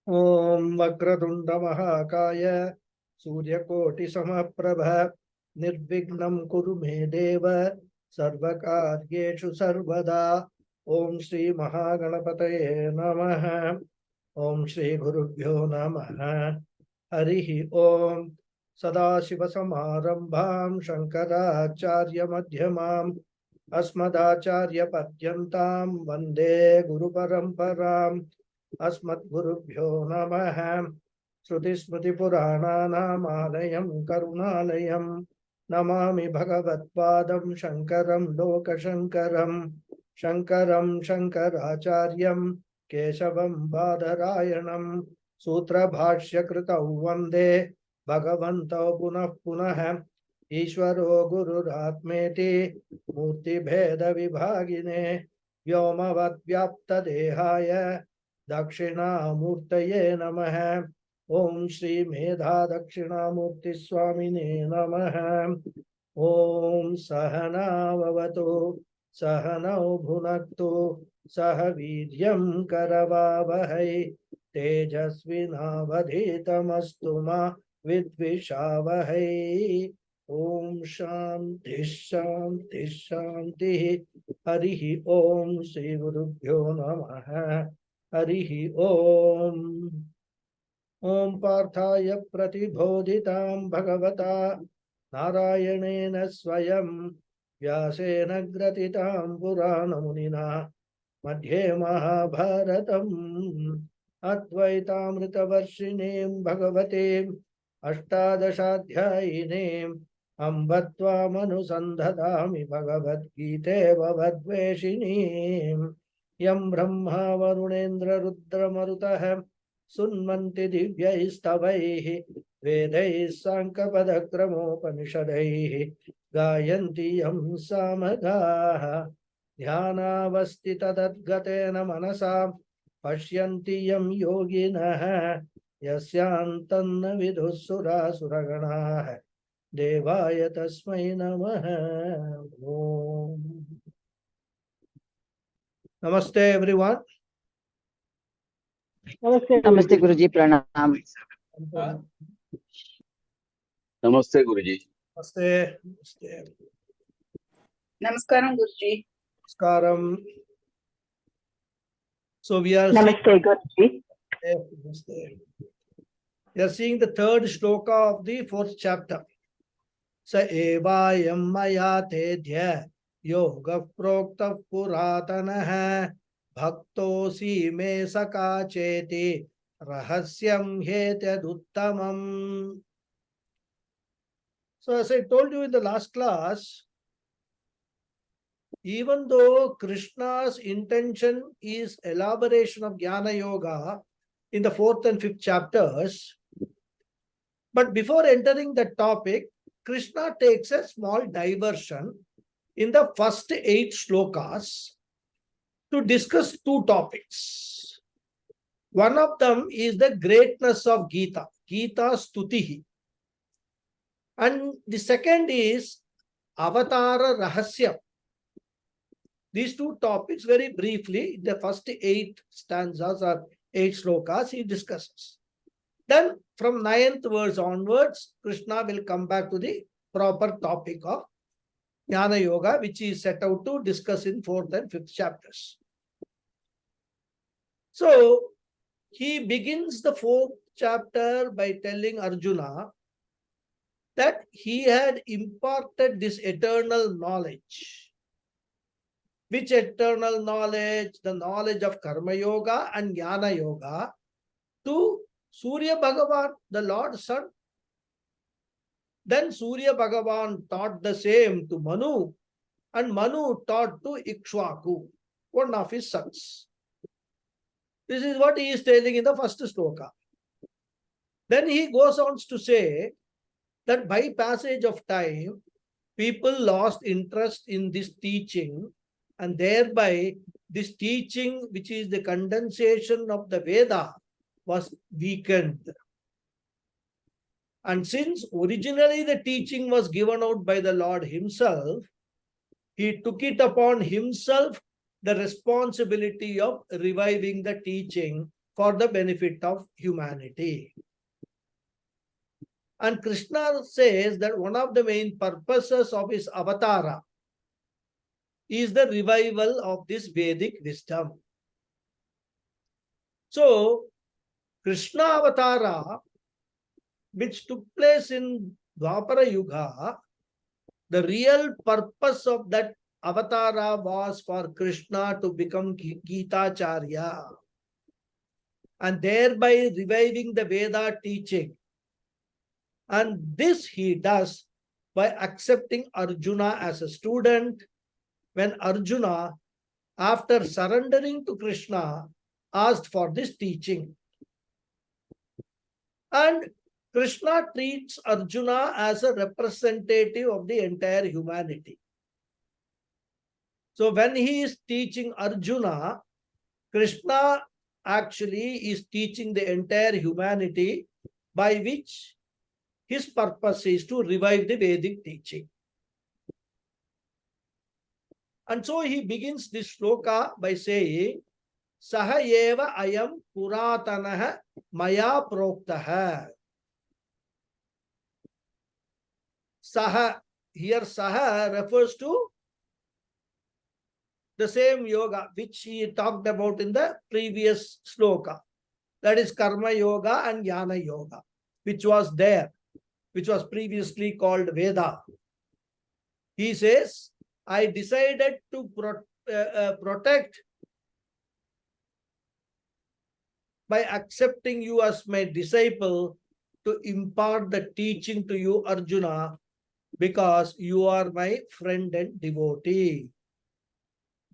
Om Vakratunda Mahakaya Suryakoti Samaprabha Nirvignam Kuru Me Deva Sarvakaryeshu Sarvada. Om Shri Mahaganapataye Namaha. Om Shri Gurubhyo Namaha. Harihi Om Sadashiva Samarambham Shankaracharya Madhyamam Asmadacharya Padyantam Vande Guru Paramparam. Asmadgurubhyo Namaha. Shruti Smriti Purananamalayam Karunalayam Namami Bhagavatpadam Shankaram Lokashankaram Shankaram Shankaracharyam Keshavam Badarayanam Sutra Bhashya Kritau Vande Bhagavantau Punah Punah Ishvaro Gururatmeti Murti Bheda Vibhagine Vyomavad Vyapta Dehaya Dakshinamurtaye Namaha. Om Shri Medha Dakshinamurti Swamine Namaha. Om Sahana Vavatu Sahanau Bhunaktu Sahavidyam Karavavahai Tejasvinavadhitamastu ma Vidvishavahai. Om Shanti Shanti Shanti. Harihi Om Shri Gurubhyo Namaha. Harihi Om. Om Parthaya Pratibodhitam Bhagavata Narayanena Swayam Vyasena Gratitam Purana Munina Madhye Mahabharatam Advaitamrita Varshinim Bhagavatim Ashtadashadhyayinim Ambatva Manusandhadami Bhagavad Gita Vavadveshinim Yam Brahma Varunendra Rudra Marutah Sunmanti Divyaistavaihi Vedais Sankapadakramopanisadaihi Gayanti Yam Samagaha Dhyanavastita Tadgatena Manasa Pashyanti Yam Yoginaha Yasyantanna Vidusura Suraganaha Devaya Tasmai Namaha. Om. Namaste everyone. Namaste Guruji, Pranam. Namaste Guruji. Namaste. Namaste. Namaskaram Guruji. Namaskaram. So we are Namaste Guruji. We are seeing the third shloka of the fourth chapter. Sa evayam maya tedhya yoga prokta puratanaha bhaktosi me saka cheti rahasyam hetaduttamam. So as I told you in the last class, even though Krishna's intention is elaboration of Jnana Yoga in the fourth and fifth chapters, but before entering that topic, Krishna takes a small diversion in the first 8 shlokas to discuss 2 topics. One of them is the greatness of Gita, Gita Stutihi. And the second is Avatara Rahasya. These 2 topics, very briefly, the first 8 stanzas or 8 shlokas, he discusses. Then, from 9th verse onwards, Krishna will come back to the proper topic of Jnana Yoga, which is set out to discuss in 4th and 5th chapters. So, he begins the 4th chapter by telling Arjuna that he had imparted this eternal knowledge. Which eternal knowledge? The knowledge of Karma Yoga and Jnana Yoga to Surya Bhagavan, the Lord's son. Then Surya Bhagavan taught the same to Manu, and Manu taught to Ikshvaku, one of his sons. This is what he is telling in the first sloka. Then he goes on to say that by passage of time, people lost interest in this teaching, and thereby this teaching, which is the condensation of the Veda, was weakened. And since originally the teaching was given out by the Lord himself, he took it upon himself the responsibility of reviving the teaching for the benefit of humanity. And Krishna says that one of the main purposes of his avatara is the revival of this Vedic wisdom. So, Krishna avatara, which took place in Dwapara Yuga, the real purpose of that avatara was for Krishna to become Gita Acharya and thereby reviving the Veda teaching. And this he does by accepting Arjuna as a student, when Arjuna, after surrendering to Krishna, asked for this teaching. And Krishna treats Arjuna as a representative of the entire humanity. So when he is teaching Arjuna, Krishna actually is teaching the entire humanity, by which his purpose is to revive the Vedic teaching. And so he begins this shloka by saying, Saha eva ayam puratanaha maya proktaha. Saha, here Saha refers to the same yoga which he talked about in the previous shloka. That is Karma Yoga and Jnana Yoga, which was there, which was previously called Veda. He says, I decided to protect by accepting you as my disciple, to impart the teaching to you, Arjuna, because you are my friend and devotee.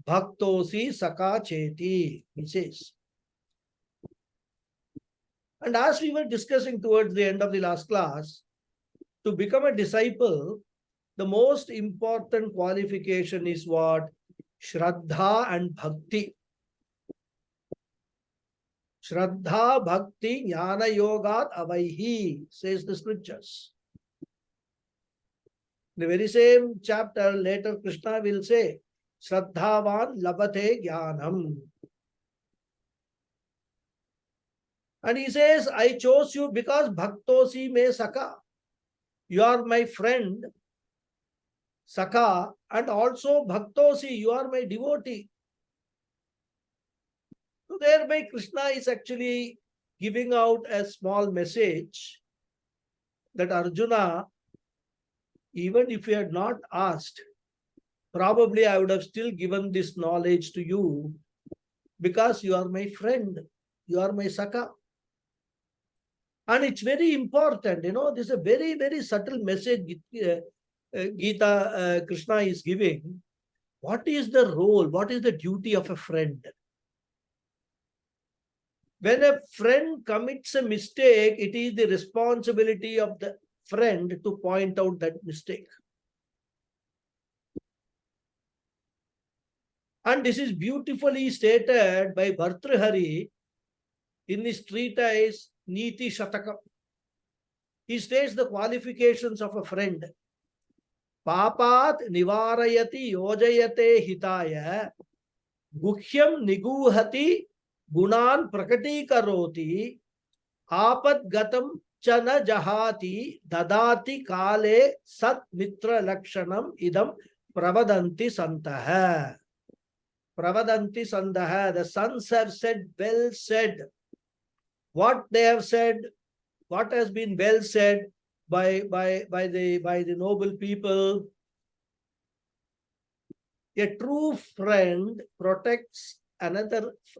Bhaktosi Saka Cheti, he says. And as we were discussing towards the end of the last class, to become a disciple, the most important qualification is what? Shraddha and Bhakti. Shraddha, Bhakti, Jnana Yogat Avaihi, says the scriptures. In the very same chapter, later Krishna will say, Shraddhavan labate jnanam. And he says, I chose you because Bhaktosi me Saka. You are my friend, Saka, and also Bhaktosi, you are my devotee. So thereby Krishna is actually giving out a small message that Arjuna, even if you had not asked, probably I would have still given this knowledge to you because you are my friend, you are my Saka. And it's very important, this is a very, very subtle message Gita Krishna is giving. What is the role, what is the duty of a friend? When a friend commits a mistake, it is the responsibility of the friend to point out that mistake. And this is beautifully stated by Bhartrihari in his treatise Niti Shatakam. He states the qualifications of a friend. Papat nivarayati yojayate hitaya guhyam niguhati gunan prakati karoti apad gatam chana jahati dadati kale sat mitra lakshanam idam pravadanti santaha. Pravadanti santaha. The sons have said, well said. What they have said, what has been well said by the noble people. A true friend protects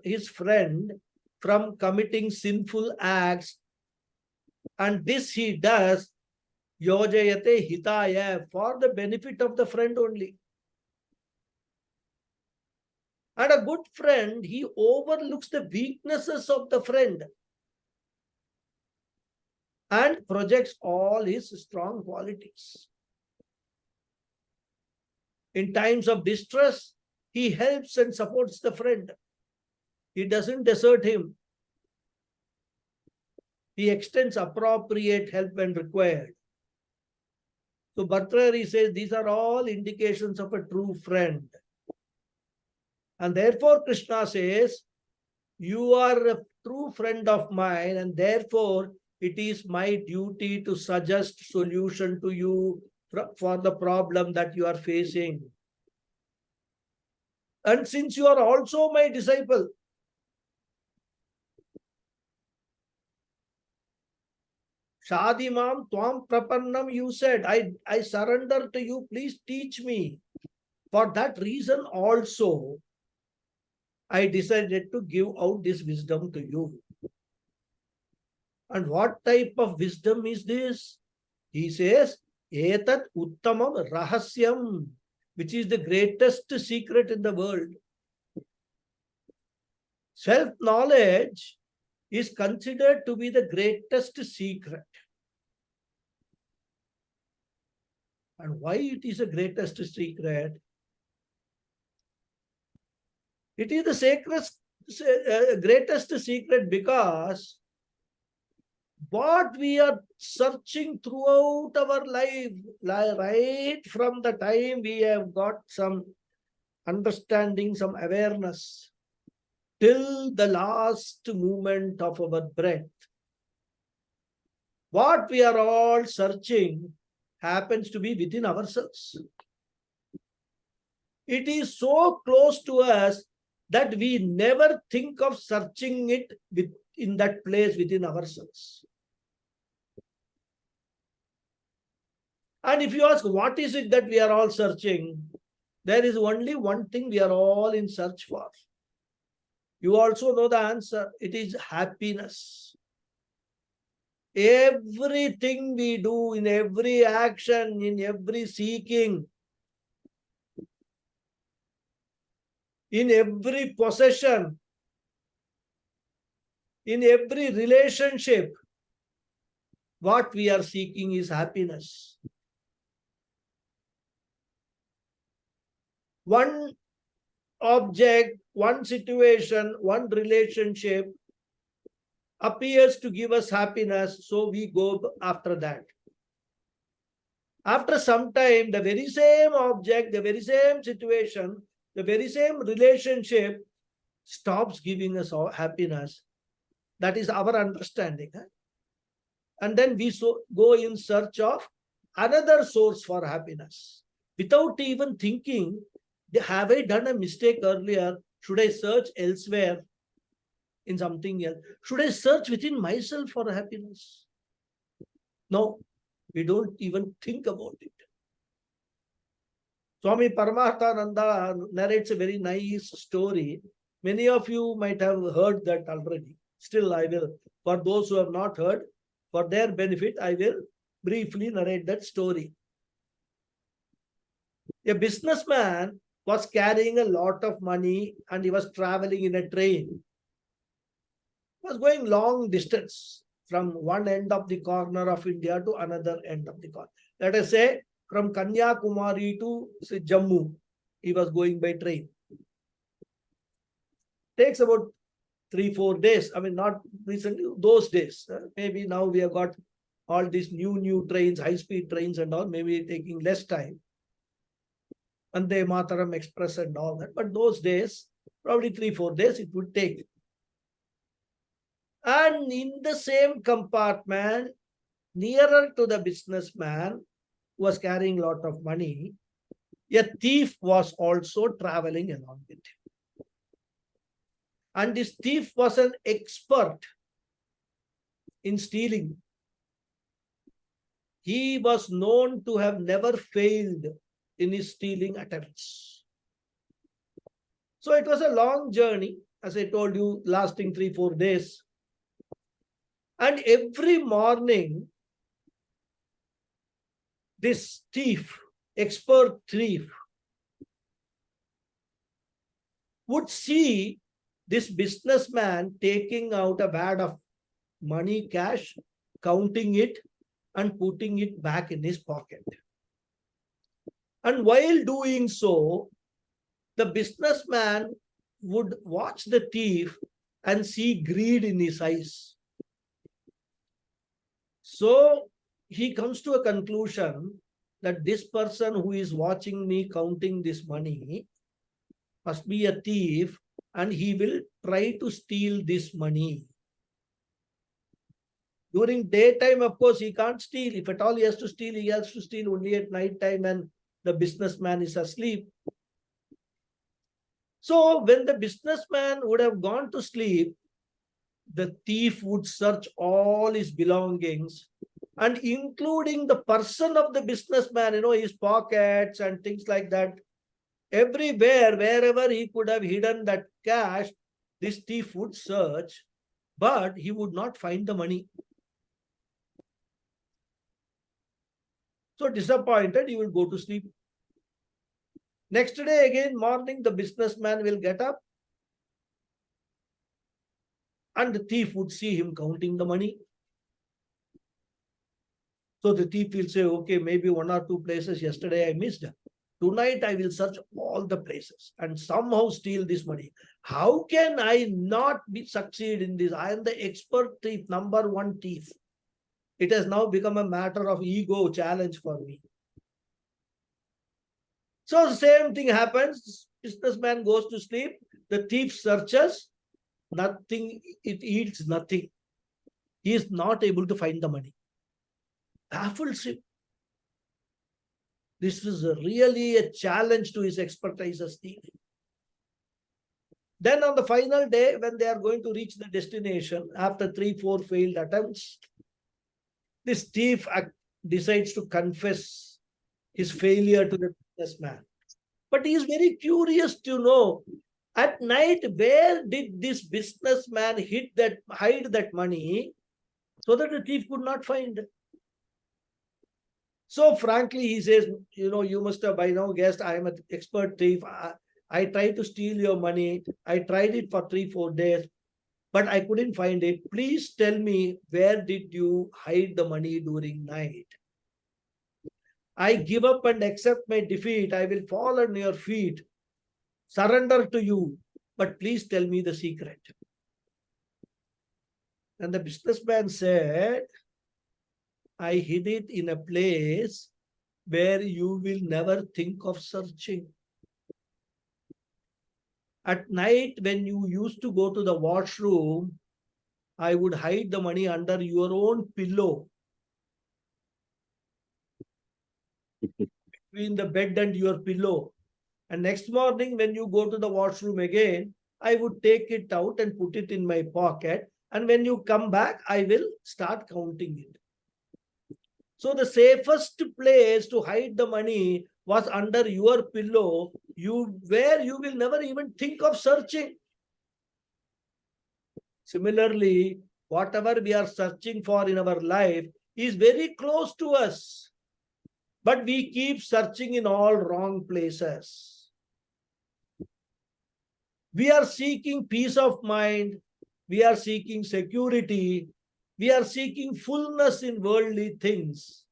his friend from committing sinful acts, and this he does yojayate hitaya, for the benefit of the friend only. And a good friend, he overlooks the weaknesses of the friend and projects all his strong qualities. In times of distress, he helps and supports the friend. He doesn't desert him. He extends appropriate help when required. So Bhartrihari says these are all indications of a true friend. And therefore Krishna says, you are true friend of mine, and therefore it is my duty to suggest solution to you for the problem that you are facing. And since you are also my disciple, Shadimam Twam Prapannam, you said, I surrender to you, please teach me. For that reason also, I decided to give out this wisdom to you. And what type of wisdom is this? He says, Etat Uttamam Rahasyam, which is the greatest secret in the world. Self-knowledge is considered to be the greatest secret. And why it is the greatest secret? It is the greatest secret because what we are searching throughout our life, right from the time we have got some understanding, some awareness, till the last moment of our breath, what we are all searching happens to be within ourselves. It is so close to us that we never think of searching it in that place within ourselves. And if you ask, what is it that we are all searching? There is only one thing we are all in search for. You also know the answer. It is happiness. Everything we do, in every action, in every seeking, in every possession, in every relationship, what we are seeking is happiness. One object, one situation, one relationship appears to give us happiness, so we go after that. After some time, the very same object, the very same situation, the very same relationship stops giving us happiness. That is our understanding. And then we go in search of another source for happiness. Without even thinking, have I done a mistake earlier? Should I search elsewhere in something else? Should I search within myself for happiness? No, we don't even think about it. Swami Paramathananda narrates a very nice story. Many of you might have heard that already. Still, I will, for those who have not heard, for their benefit, I will briefly narrate that story. A businessman was carrying a lot of money and he was traveling in a train. He was going long distance from one end of the corner of India to another end of the corner. Let us say from Kanyakumari to Jammu, he was going by train. Takes about 3-4 days. I mean, not recently, those days. Maybe now we have got all these new trains, high-speed trains and all, maybe taking less time. Vande Mataram Express and all that. But those days, probably 3-4 days it would take. And in the same compartment, nearer to the businessman who was carrying a lot of money, a thief was also traveling along with him. And this thief was an expert in stealing. He was known to have never failed in his stealing attempts. So it was a long journey, as I told you, lasting 3-4 days. And every morning, this thief, expert thief, would see this businessman taking out a wad of money, cash, counting it and putting it back in his pocket. And while doing so, the businessman would watch the thief and see greed in his eyes. So he comes to a conclusion that this person who is watching me counting this money must be a thief and he will try to steal this money. During daytime, of course, he can't steal. If at all he has to steal only at night time and the businessman is asleep. So when the businessman would have gone to sleep, the thief would search all his belongings and including the person of the businessman, his pockets and things like that. Everywhere, wherever he could have hidden that cash, this thief would search, but he would not find the money. So disappointed, he will go to sleep. Next day again, morning, the businessman will get up and the thief would see him counting the money. So the thief will say, okay, maybe one or two places yesterday I missed. Tonight I will search all the places and somehow steal this money. How can I not succeed in this? I am the expert thief, number one thief. It has now become a matter of ego challenge for me. So the same thing happens. Businessman goes to sleep. The thief searches. Nothing. It yields nothing. He is not able to find the money. Baffles him. This is really a challenge to his expertise as thief. Then on the final day, when they are going to reach the destination, after 3-4 failed attempts, this thief decides to confess his failure to the businessman. But he is very curious to know, at night, where did this businessman hide that money so that the thief could not find it? So frankly, he says, you must have by now guessed I am an expert thief. I tried to steal your money. I tried it for 3-4 days, but I couldn't find it. Please tell me, where did you hide the money during night? I give up and accept my defeat. I will fall on your feet, surrender to you, but please tell me the secret. And the businessman said, I hid it in a place where you will never think of searching. At night, when you used to go to the washroom, I would hide the money under your own pillow, between the bed and your pillow. And next morning, when you go to the washroom again, I would take it out and put it in my pocket. And when you come back, I will start counting it. So the safest place to hide the money was under your pillow, where you will never even think of searching. Similarly, whatever we are searching for in our life is very close to us, but we keep searching in all wrong places. We are seeking peace of mind. We are seeking security. We are seeking fullness in worldly things.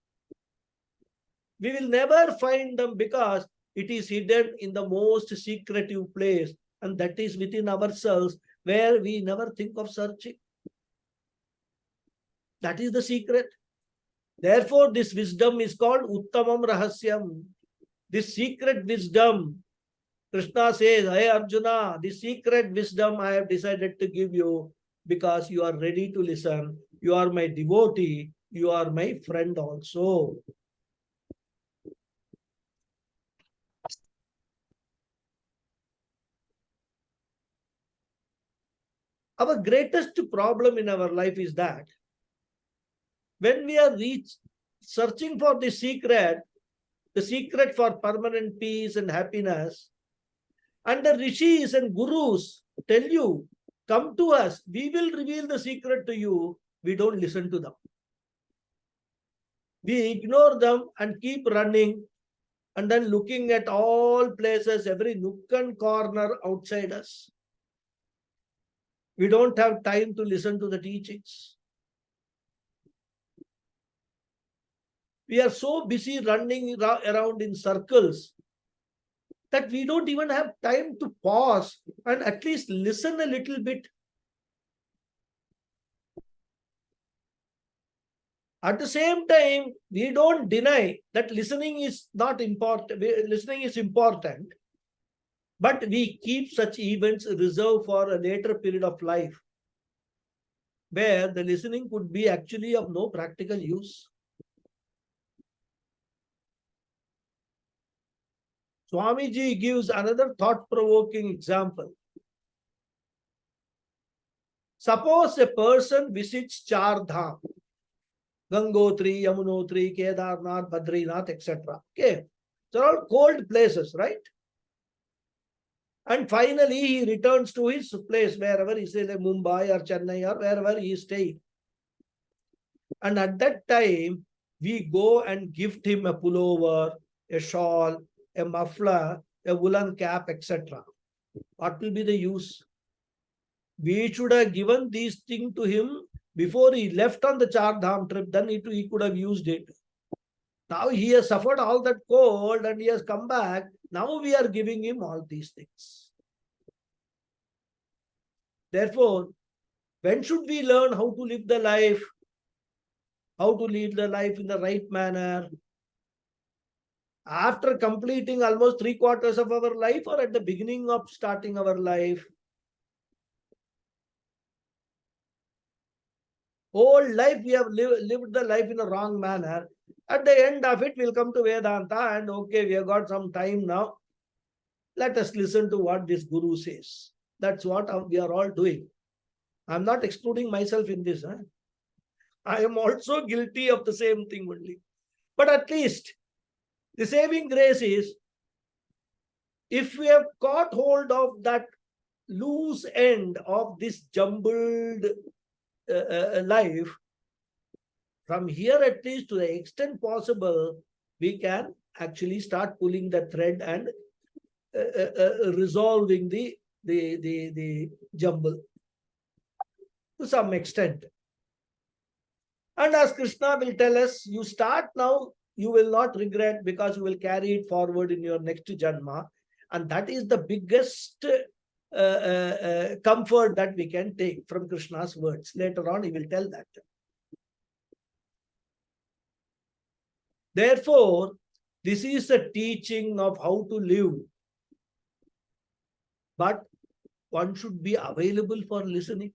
We will never find them because it is hidden in the most secretive place, and that is within ourselves, where we never think of searching. That is the secret. Therefore, this wisdom is called Uttamam Rahasyam. This secret wisdom, Krishna says, hey Arjuna, the secret wisdom I have decided to give you because you are ready to listen. You are my devotee. You are my friend also. Our greatest problem in our life is that when we are searching for the secret for permanent peace and happiness, and the rishis and gurus tell you, come to us, we will reveal the secret to you, we don't listen to them. We ignore them and keep running and then looking at all places, every nook and corner outside us. We don't have time to listen to the teachings. We are so busy running around in circles that we don't even have time to pause and at least listen a little bit. At the same time, we don't deny that listening is not important. Listening is important, but we keep such events reserved for a later period of life. where the listening could be actually of no practical use. Swamiji gives another thought-provoking example. Suppose a person visits Char Dham, Gangotri, Yamunotri, Kedarnath, Badrinath, etc. Okay, they're all cold places, right? And finally, he returns to his place, wherever he says, like Mumbai or Chennai or wherever he is staying. And at that time, we go and gift him a pullover, a shawl, a muffler, a woolen cap, etc. What will be the use? We should have given these things to him before he left on the Char Dham trip, then he could have used it. Now he has suffered all that cold and he has come back. Now we are giving him all these things. Therefore, when should we learn how to live the life? How to lead the life in the right manner? After completing almost 3/4 of our life, or at the beginning of starting our life? Whole life we have lived the life in a wrong manner. At the end of it, we'll come to Vedanta and okay, we have got some time now. Let us listen to what this Guru says. That's what we are all doing. I'm not excluding myself in this. I am also guilty of the same thing only. But at least the saving grace is, if we have caught hold of that loose end of this jumbled life, from here at least to the extent possible, we can actually start pulling the thread and resolving the jumble to some extent. And as Krishna will tell us, you start now, you will not regret, because you will carry it forward in your next janma. And that is the biggest comfort that we can take from Krishna's words. Later on, he will tell that. Therefore, this is a teaching of how to live. But one should be available for listening.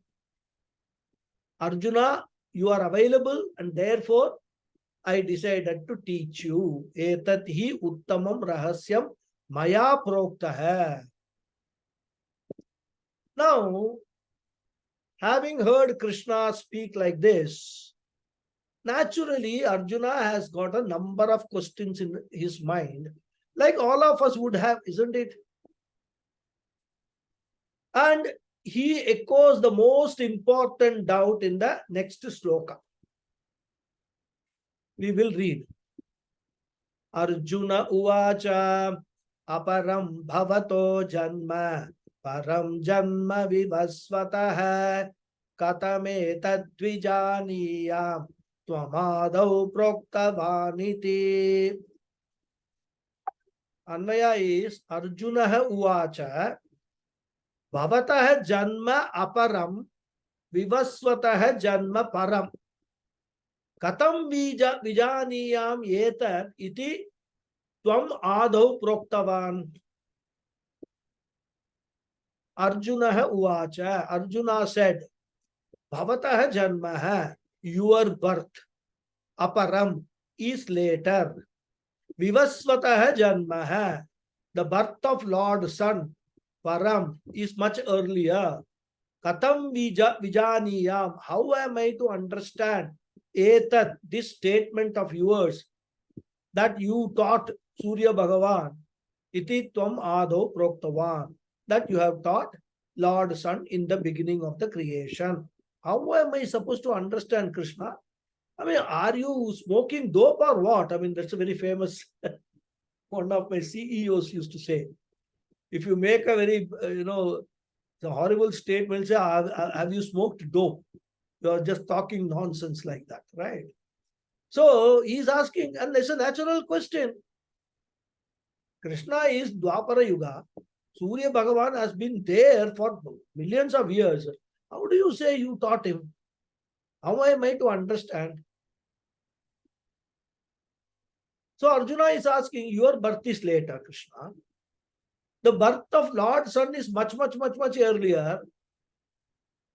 Arjuna, you are available, and therefore I decided to teach you. Etat hi uttamam rahasyam maya proktaha. Now, having heard Krishna speak like this, naturally Arjuna has got a number of questions in his mind, like all of us would have, isn't it? And he echoes the most important doubt in the next sloka. We will read. Arjuna uvacha aparam bhavato janma param janma vivasvatah katame tadvijaniyam tvamadau proktavaniti. Anvaya is Arjuna uvacha bhavatah janma aparam vivasvatah janma param katam vijaniyam etat iti tvam adau proktavan. Arjuna uvacha, Arjuna said, bhavatah janma, your birth, aparam, is later. Vivasvatah janma, the birth of Lord Son, param, is much earlier. Katam vijaniyam, how am I to understand etat, this statement of yours that you taught Surya Bhagavan, iti tvam adho proktavan, that you have taught Lord Son in the beginning of the creation. How am I supposed to understand Krishna? I mean, are you smoking dope or what? I mean, that's a very famous, one of my CEOs used to say. If you make a very, the horrible statement, say, have you smoked dope? You are just talking nonsense like that, right? So he's asking, and it's a natural question. Krishna is Dwapara Yuga. Surya Bhagavan has been there for millions of years. How do you say you taught him? How am I to understand? So Arjuna is asking, your birth is later, Krishna. The birth of Lord Son is much, much, much, much earlier.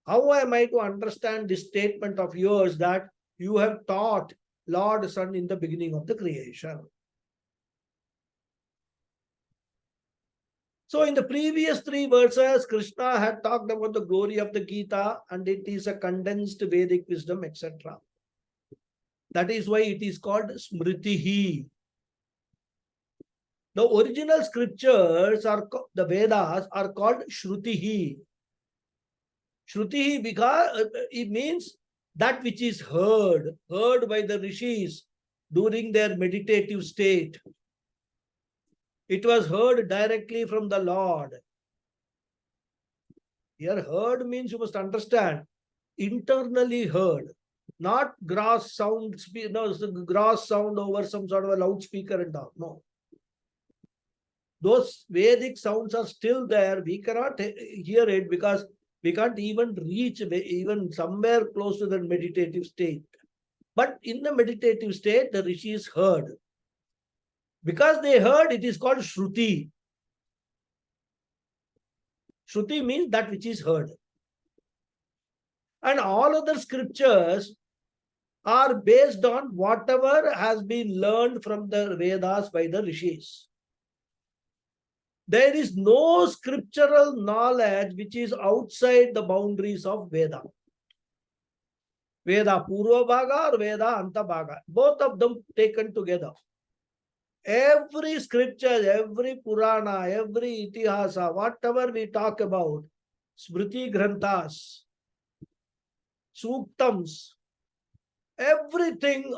How am I to understand this statement of yours that you have taught Lord Sun in the beginning of the creation? So in the previous 3 verses, Krishna had talked about the glory of the Gita, and it is a condensed Vedic wisdom, etc. That is why it is called Smritihi. The original scriptures the Vedas are called Shrutihi. Shrutihi because it means that which is heard by the rishis during their meditative state. It was heard directly from the Lord. Here, heard means you must understand internally heard, not gross sound. No, gross sound over some sort of a loudspeaker and all. No, those Vedic sounds are still there. We cannot hear it because we can't even reach even somewhere close to the meditative state. But in the meditative state, the rishis heard. Because they heard, it is called Shruti. Shruti means that which is heard. And all other scriptures are based on whatever has been learned from the Vedas by the rishis. There is no scriptural knowledge which is outside the boundaries of Veda. Veda Purva Bhaga or Veda Anta Bhaga. Both of them taken together. Every scripture, every Purana, every Itihasa, whatever we talk about, Smriti Granthas, Suktams, everything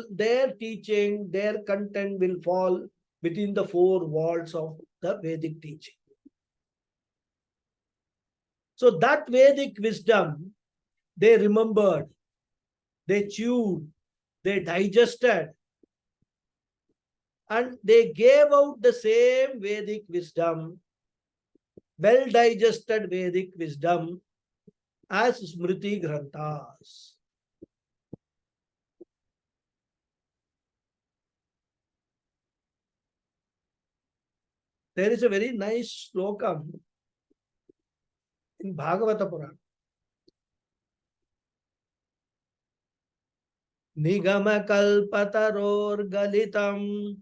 their teaching, their content will fall within the 4 walls of the Vedic teaching. So that Vedic wisdom, they remembered, they chewed, they digested, and they gave out the same Vedic wisdom, well digested Vedic wisdom as Smriti Granthas. There is a very nice slokam in Bhagavata Purana. Nigama kalpataror galitam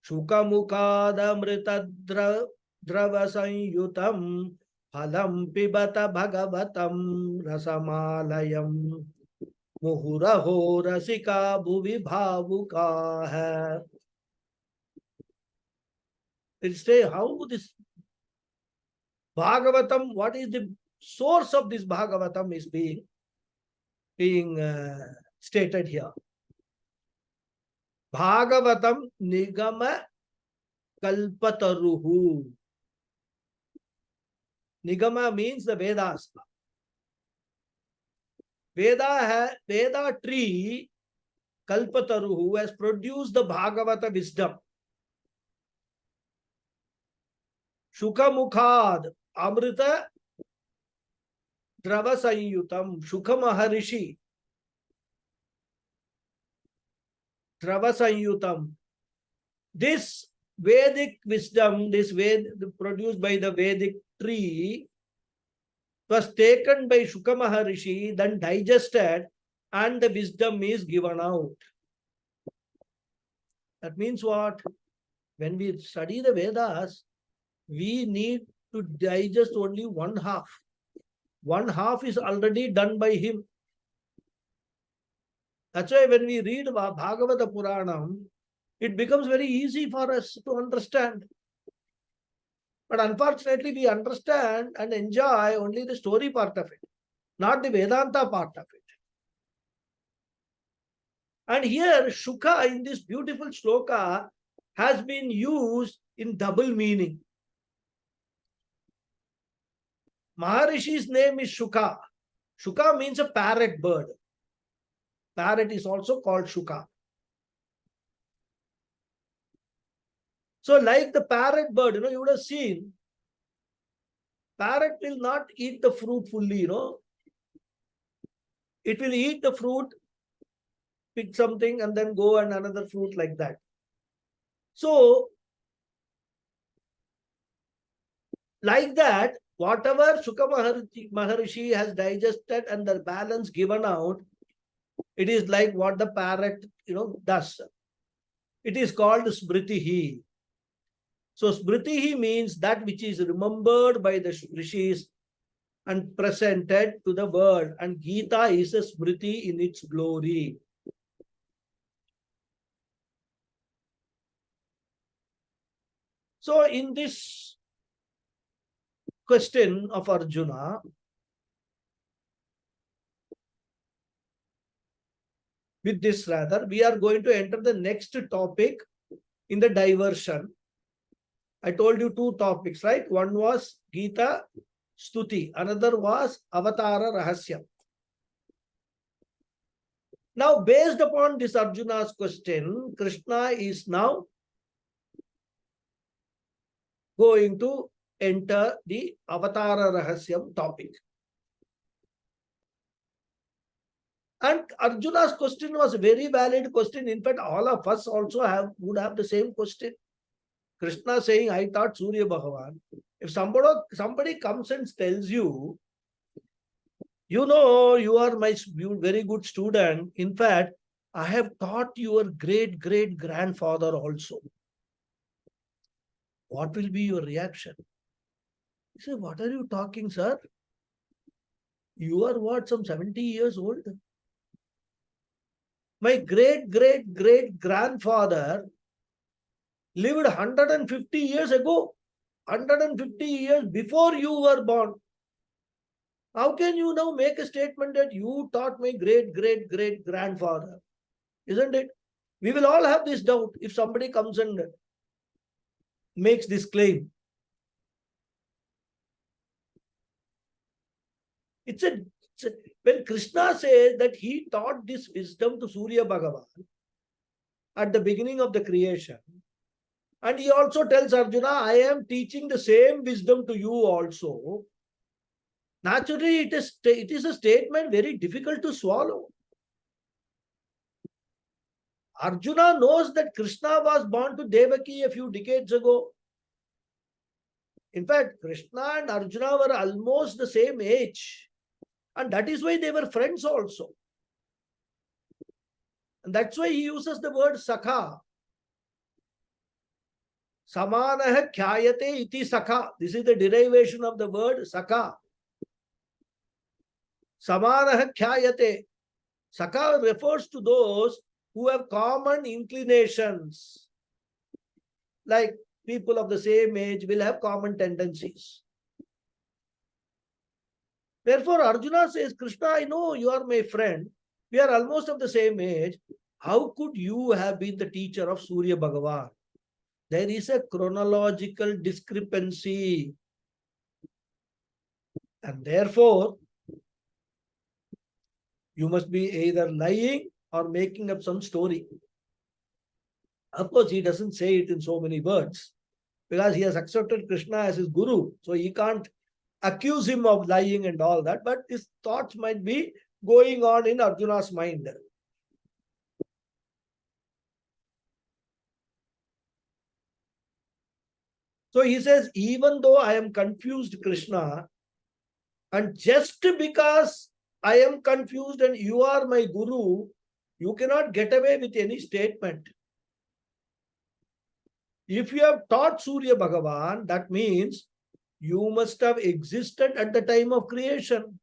shukamukada drava sanyutam phalam pibata bhagavatam rasamalayam muhuraho rasika bhuvi bhavuka hai. It says how this Bhagavatam, what is the source of this Bhagavatam is being stated here. Bhagavatam Nigama Kalpataruhu. Nigama means the Vedas. Veda tree Kalpataruhu has produced the Bhagavata wisdom. Shukamukhad Amrita Dravasayutam. Shukha Maharishi Dravasayutam. This Vedic wisdom, produced by the Vedic tree, was taken by Shukha Maharishi, then digested, and the wisdom is given out. That means what? When we study the Vedas, we need to digest only 1/2. 1/2 is already done by him. That's why when we read Bhagavata Puranam, it becomes very easy for us to understand. But unfortunately, we understand and enjoy only the story part of it, not the Vedanta part of it. And here, Shukha in this beautiful shloka has been used in double meaning. Maharishi's name is Shukha. Shukha means a parrot bird. Parrot is also called Shukha. So like the parrot bird, you would have seen, parrot will not eat the fruit fully, It will eat the fruit, pick something, and then go and another fruit like that. So, like that, whatever Shuka Maharishi has digested and the balance given out, it is like what the parrot, does. It is called Smritihi. So Smritihi means that which is remembered by the rishis and presented to the world. And Gita is a Smriti in its glory. So in this question of Arjuna, with this rather, we are going to enter the next topic in the diversion. I told you two topics, right? One was Gita Stuti, another was Avatara Rahasya. Now, based upon this Arjuna's question, Krishna is now going to enter the Avatara Rahasyam topic. And Arjuna's question was a very valid question. In fact, all of us also would have the same question. Krishna saying, I thought Surya Bhagavan. If somebody comes and tells you, you are my very good student. In fact, I have taught your great-great-grandfather also. What will be your reaction? You say, what are you talking, sir? You are what, some 70 years old? My great-great-great-grandfather lived 150 years ago, 150 years before you were born. How can you now make a statement that you taught my great-great-great-grandfather? Isn't it? We will all have this doubt if somebody comes and makes this claim. When Krishna says that he taught this wisdom to Surya Bhagavan at the beginning of the creation, and he also tells Arjuna, I am teaching the same wisdom to you also. Naturally, it is a statement very difficult to swallow. Arjuna knows that Krishna was born to Devaki a few decades ago. In fact, Krishna and Arjuna were almost the same age. And that is why they were friends also. And that's why he uses the word Sakha. Samanaha khyayate iti Sakha. This is the derivation of the word Sakha. Samanaha khyayate. Sakha refers to those who have common inclinations. Like people of the same age will have common tendencies. Therefore, Arjuna says, Krishna, I know you are my friend. We are almost of the same age. How could you have been the teacher of Surya Bhagavan? There is a chronological discrepancy. And therefore, you must be either lying or making up some story. Of course, he doesn't say it in so many words because he has accepted Krishna as his guru. So he can't accuse him of lying and all that. But his thoughts might be going on in Arjuna's mind. So he says, even though I am confused, Krishna, and just because I am confused and you are my guru, you cannot get away with any statement. If you have taught Surya Bhagavan, that means you must have existed at the time of creation.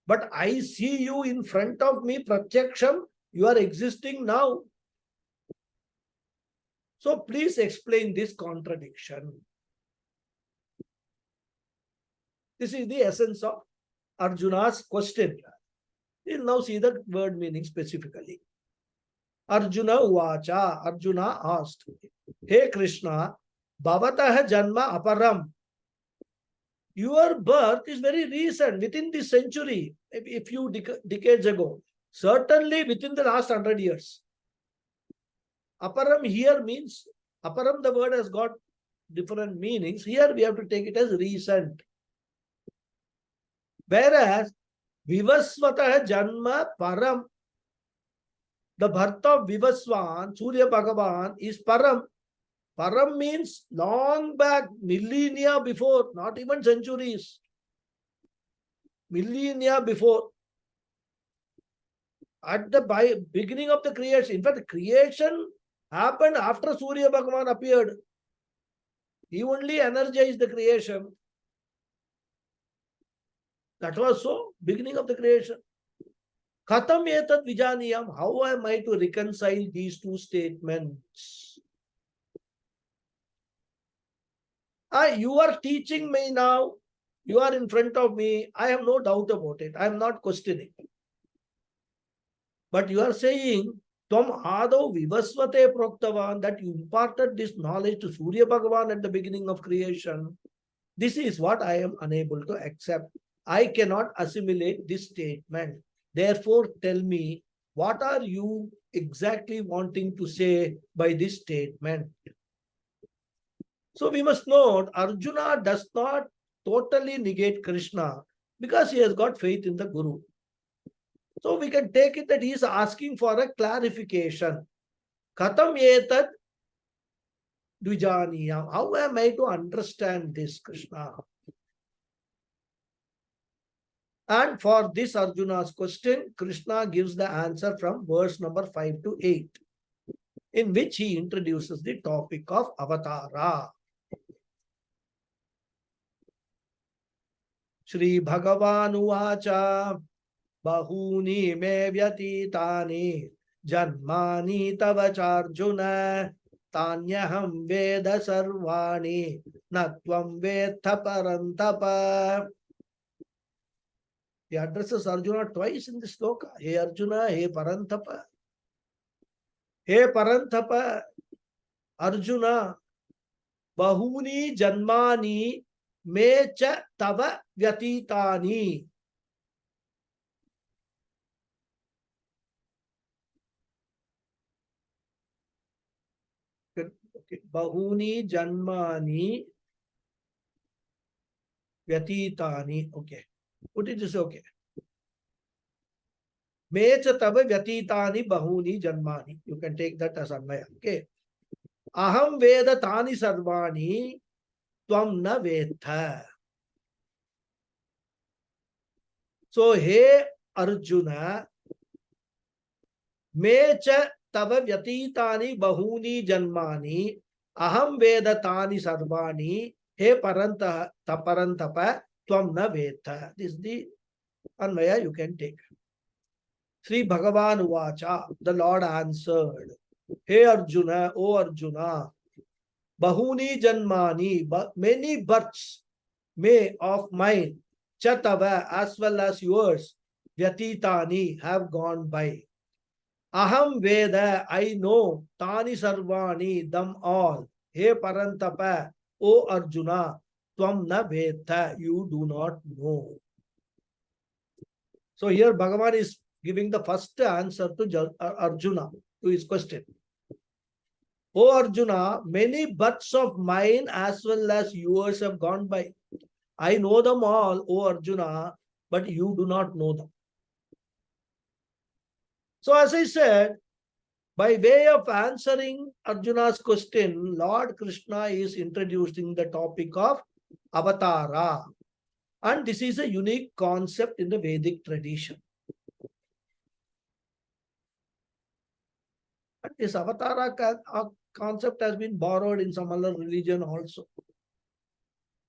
But I see you in front of me, Pratyaksham, you are existing now. So please explain this contradiction. This is the essence of Arjuna's question. We'll now see the word meaning specifically. Arjuna Uvacha, Arjuna asked, Hey Krishna, Bhavatah Janma Aparam. Your birth is very recent, within this century, a few decades ago. Certainly within the last 100 years. Aparam here means, aparam the word has got different meanings. Here we have to take it as recent. Whereas, Vivasvatah Janma Param, the birth of Vivaswan, Surya Bhagavan, is Param. Param means long back, millennia before, not even centuries. Millennia before. At the beginning of the creation. In fact, creation happened after Surya Bhagavan appeared. He only energized the creation. That was so, beginning of the creation. Katam etat vijaniyam. How am I to reconcile these two statements? You are teaching me now. You are in front of me. I have no doubt about it. I am not questioning. But you are saying, Tvam Ado Vivasvate Proktavan, that you imparted this knowledge to Surya Bhagavan at the beginning of creation. This is what I am unable to accept. I cannot assimilate this statement. Therefore, tell me, what are you exactly wanting to say by this statement? So we must note, Arjuna does not totally negate Krishna because he has got faith in the Guru. So we can take it that he is asking for a clarification. Katam etat dvijaniyam. How am I to understand this, Krishna? And for this Arjuna's question, Krishna gives the answer from verse number 5 to 8, in which he introduces the topic of avatara. Shri Bhagavan uvacha bahuni me vyatitani janmani tavacharjuna tanyaham veda sarvani natvam vetha parantapa. He addresses Arjuna twice in this sloka. Hey Arjuna, hey Parantapa. Hey Parantapa, Arjuna, bahuni janmani mecha tava vyatitani. Okay. Bahuni janmani vyatitani. Okay. Put it this okay. Mecha tava vyatitani bahuni janmani. You can take that as anvaya. Okay. Aham veda tani sarvani tvam na vetha. So, hey Arjuna, mecha tava vyatitani bahuni janmani aham veda tani sarvani he parantapa tvam na vetha. This is the anvaya you can take. Sri Bhagavan uvacha, the Lord answered, Hey Arjuna, O Arjuna, bahuni janmani, many births may of mine, chatava as well as yours, vyatitani have gone by. Aham veda, I know, tani sarvani, them all. He parantapa, O Arjuna, tvam na veta, you do not know. So here Bhagavan is giving the first answer to Arjuna, to his question. O Arjuna, many births of mine as well as yours have gone by. I know them all, O Arjuna, but you do not know them. So as I said, by way of answering Arjuna's question, Lord Krishna is introducing the topic of avatara. And this is a unique concept in the Vedic tradition. And this avatara concept has been borrowed in some other religion also.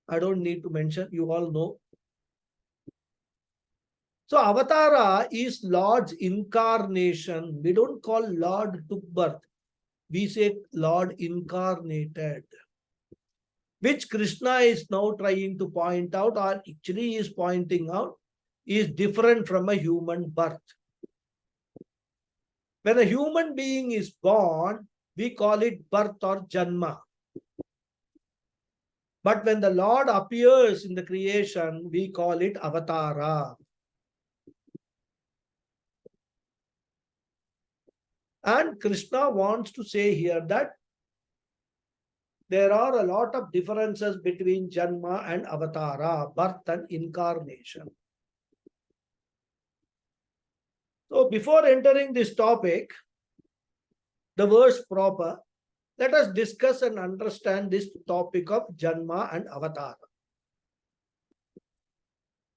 I don't need to mention, you all know. So avatara is Lord's incarnation. We don't call Lord took birth. We say Lord incarnated, which Krishna is now trying to point out, or actually is pointing out, is different from a human birth. When a human being is born, we call it birth or janma. But when the Lord appears in the creation, we call it avatara. And Krishna wants to say here that there are a lot of differences between Janma and Avatara, birth and incarnation. So before entering this topic, the verse proper, Let us discuss and understand this topic of Janma and Avatara.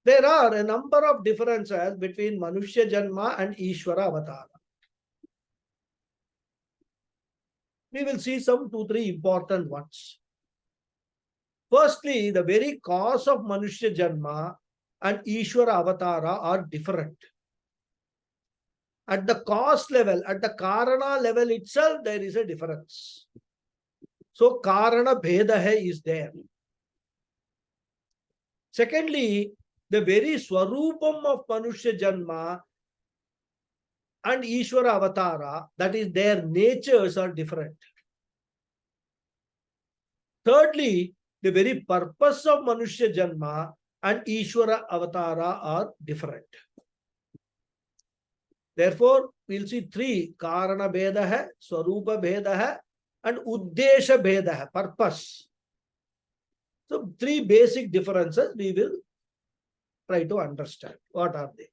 There are a number of differences between Manushya Janma and Ishvara Avatara. We will see some 2-3 important ones. Firstly, the very cause of Manushya Janma and Ishvara Avatara are different. At the cause level, at the Karana level itself, there is a difference. So, Karana Bhedaha is there. Secondly, the very Swarupam of Manushya Janma and Ishvara Avatara, that is, their natures are different. Thirdly, the very purpose of Manushya Janma and Ishvara Avatara are different. Therefore, we'll see 3: Karana Bhedaha, Swarupa Bhedaha, and Uddesha Bhedaha, purpose. So, 3 basic differences we will try to understand. What are they?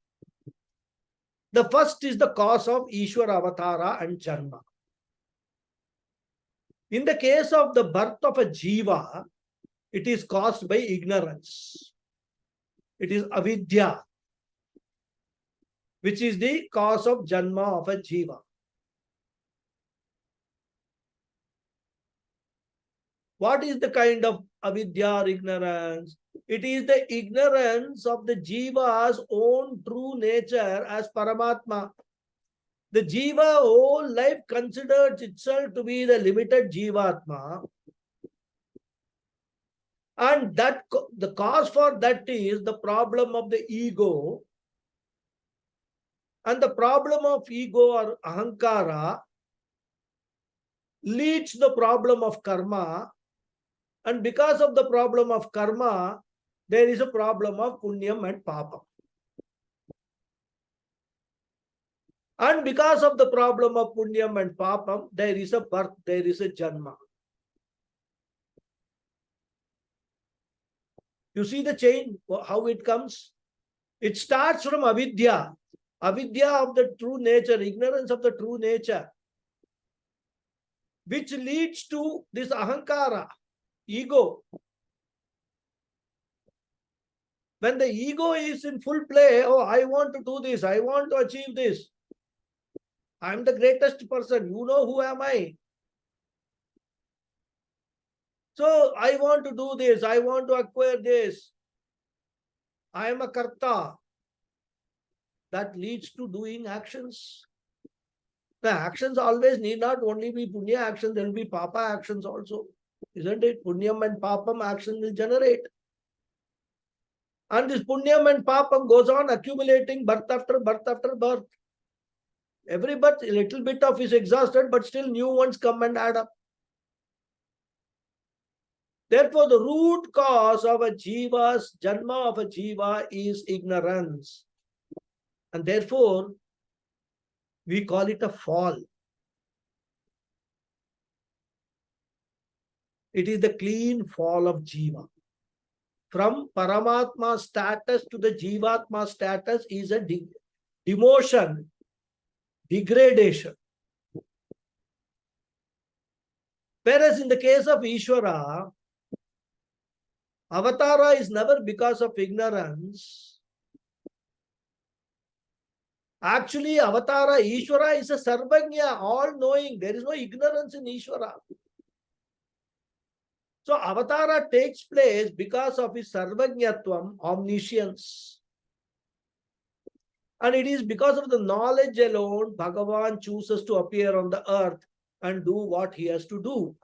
The first is the cause of Ishvara Avatara and Janma. In the case of the birth of a Jiva, it is caused by ignorance. It is avidya, which is the cause of Janma of a Jiva. What is the kind of avidya or ignorance? It is the ignorance of the Jiva's own true nature as Paramatma. The Jiva whole life considers itself to be the limited Jivatma. And that the cause for that is the problem of the ego. And the problem of ego or ahankara leads the problem of karma. And because of the problem of karma, there is a problem of punyam and papam. And because of the problem of punyam and papam, there is a birth, there is a janma. You see the chain, how it comes? It starts from avidya. Avidya of the true nature, ignorance of the true nature, which leads to this ahankara, ego. When the ego is in full play, oh, I want to do this, I want to achieve this. I am the greatest person, you know who am I. So I want to do this, I want to acquire this. I am a karta. That leads to doing actions. The actions always need not only be punya actions, there will be papa actions also. Isn't it? Punyam and papam action will generate. And this punyam and papam goes on accumulating birth after birth after birth. Every birth, a little bit of is exhausted, but still new ones come and add up. Therefore, the root cause of a jiva's, janma of a jiva is ignorance. And therefore, we call it a fall. It is the clean fall of jiva. From Paramatma status to the Jivatma status is a demotion, degradation. Whereas in the case of Ishvara, Avatara is never because of ignorance. Actually, Avatara, Ishvara is a Sarvagnya, all-knowing. There is no ignorance in Ishvara. So, Avatara takes place because of his Sarvajñatvam, omniscience. And it is because of the knowledge alone, Bhagavan chooses to appear on the earth and do what he has to do.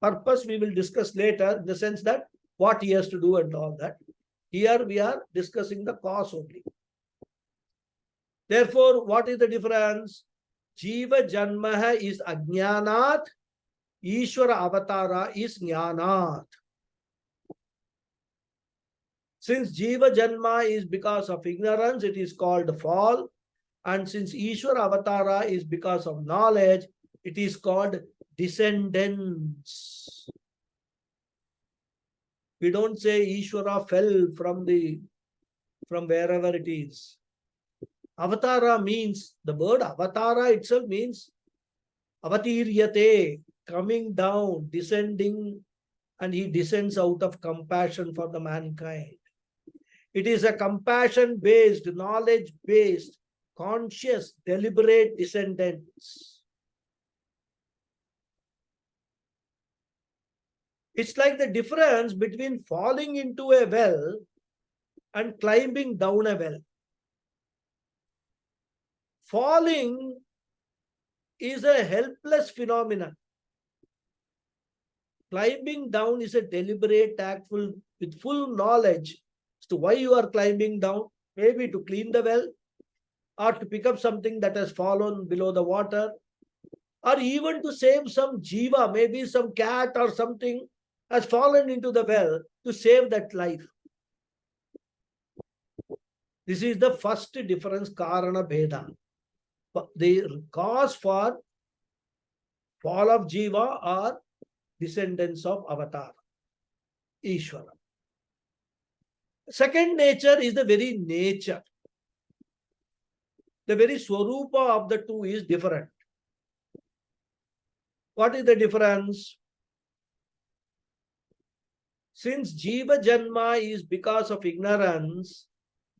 Purpose we will discuss later, in the sense that what he has to do and all that. Here we are discussing the cause only. Therefore, what is the difference? Jiva Janmaha is Ajnanat, Ishvara Avatara is Jnanat. Since Jiva Janma is because of ignorance, it is called fall. And since Ishvara Avatara is because of knowledge, it is called descendants. We don't say Ishvara fell from wherever it is. Avatara means, the word avatara itself means avatiryate, coming down, descending, and he descends out of compassion for the mankind. It is a compassion-based, knowledge-based, conscious, deliberate descendants. It's like the difference between falling into a well and climbing down a well. Falling is a helpless phenomenon. Climbing down is a deliberate act with full knowledge as to why you are climbing down, maybe to clean the well, or to pick up something that has fallen below the water, or even to save some jiva, maybe some cat or something has fallen into the well, to save that life. This is the first difference, Karana Bheda. The cause for fall of jiva are descendants of Avatar, Ishvara. Second nature is the very nature. The very swarupa of the two is different. What is the difference? Since Jiva Janma is because of ignorance,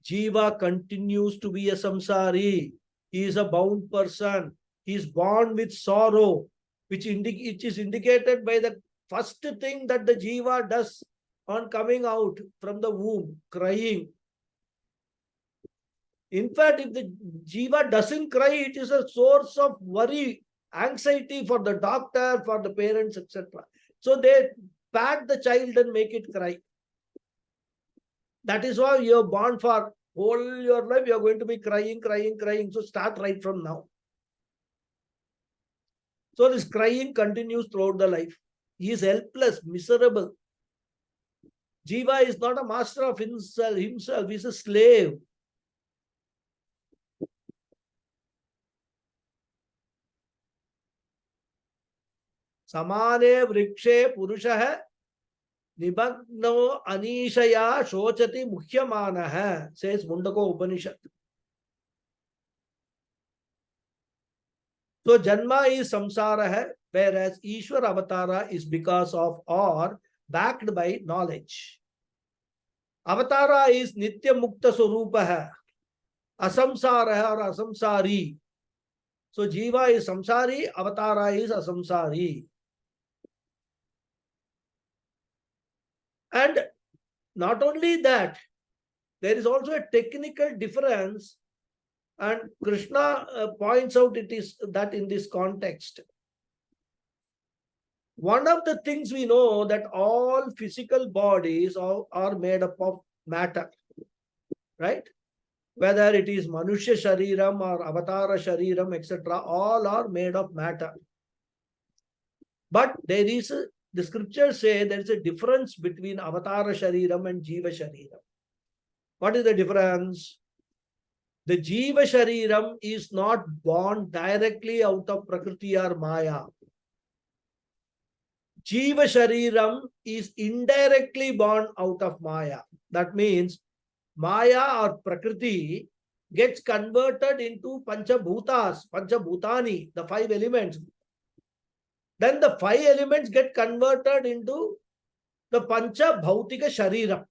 Jiva continues to be a samsari. He is a bound person. He is born with sorrow, which is indicated by the first thing that the Jiva does on coming out from the womb, crying. In fact, if the Jiva doesn't cry, it is a source of worry, anxiety for the doctor, for the parents, etc. So they pat the child and make it cry. That is why you are born for whole your life, you are going to be crying, crying, crying. So start right from now. So this crying continues throughout the life. He is helpless, miserable. Jiva is not a master of himself. He is a slave. Samane vrikshe purushaha nibagno anishaya shochati muhyamanaha, says Mundaka Upanishad. So Janma is samsara hai, whereas Ishwar Avatara is because of or backed by knowledge. Avatara is Nitya Mukta Swarupa hai, asamsara hai or asamsari. So Jiva is samsari, Avatara is asamsari. And not only that, there is also a technical difference, and Krishna points out it is that in this context. One of the things we know that all physical bodies are made up of matter, right? Whether it is Manushya Shariram or Avatara Shariram, etc., all are made of matter. But there is the scriptures say there is a difference between Avatara Shariram and Jiva Shariram. What is the difference? The Jiva Shariram is not born directly out of Prakriti or Maya. Jiva Shariram is indirectly born out of Maya. That means Maya or Prakriti gets converted into Panchabhutas, Panchabhutani, the 5 elements. Then the 5 elements get converted into the Pancha Bhautika Shariram.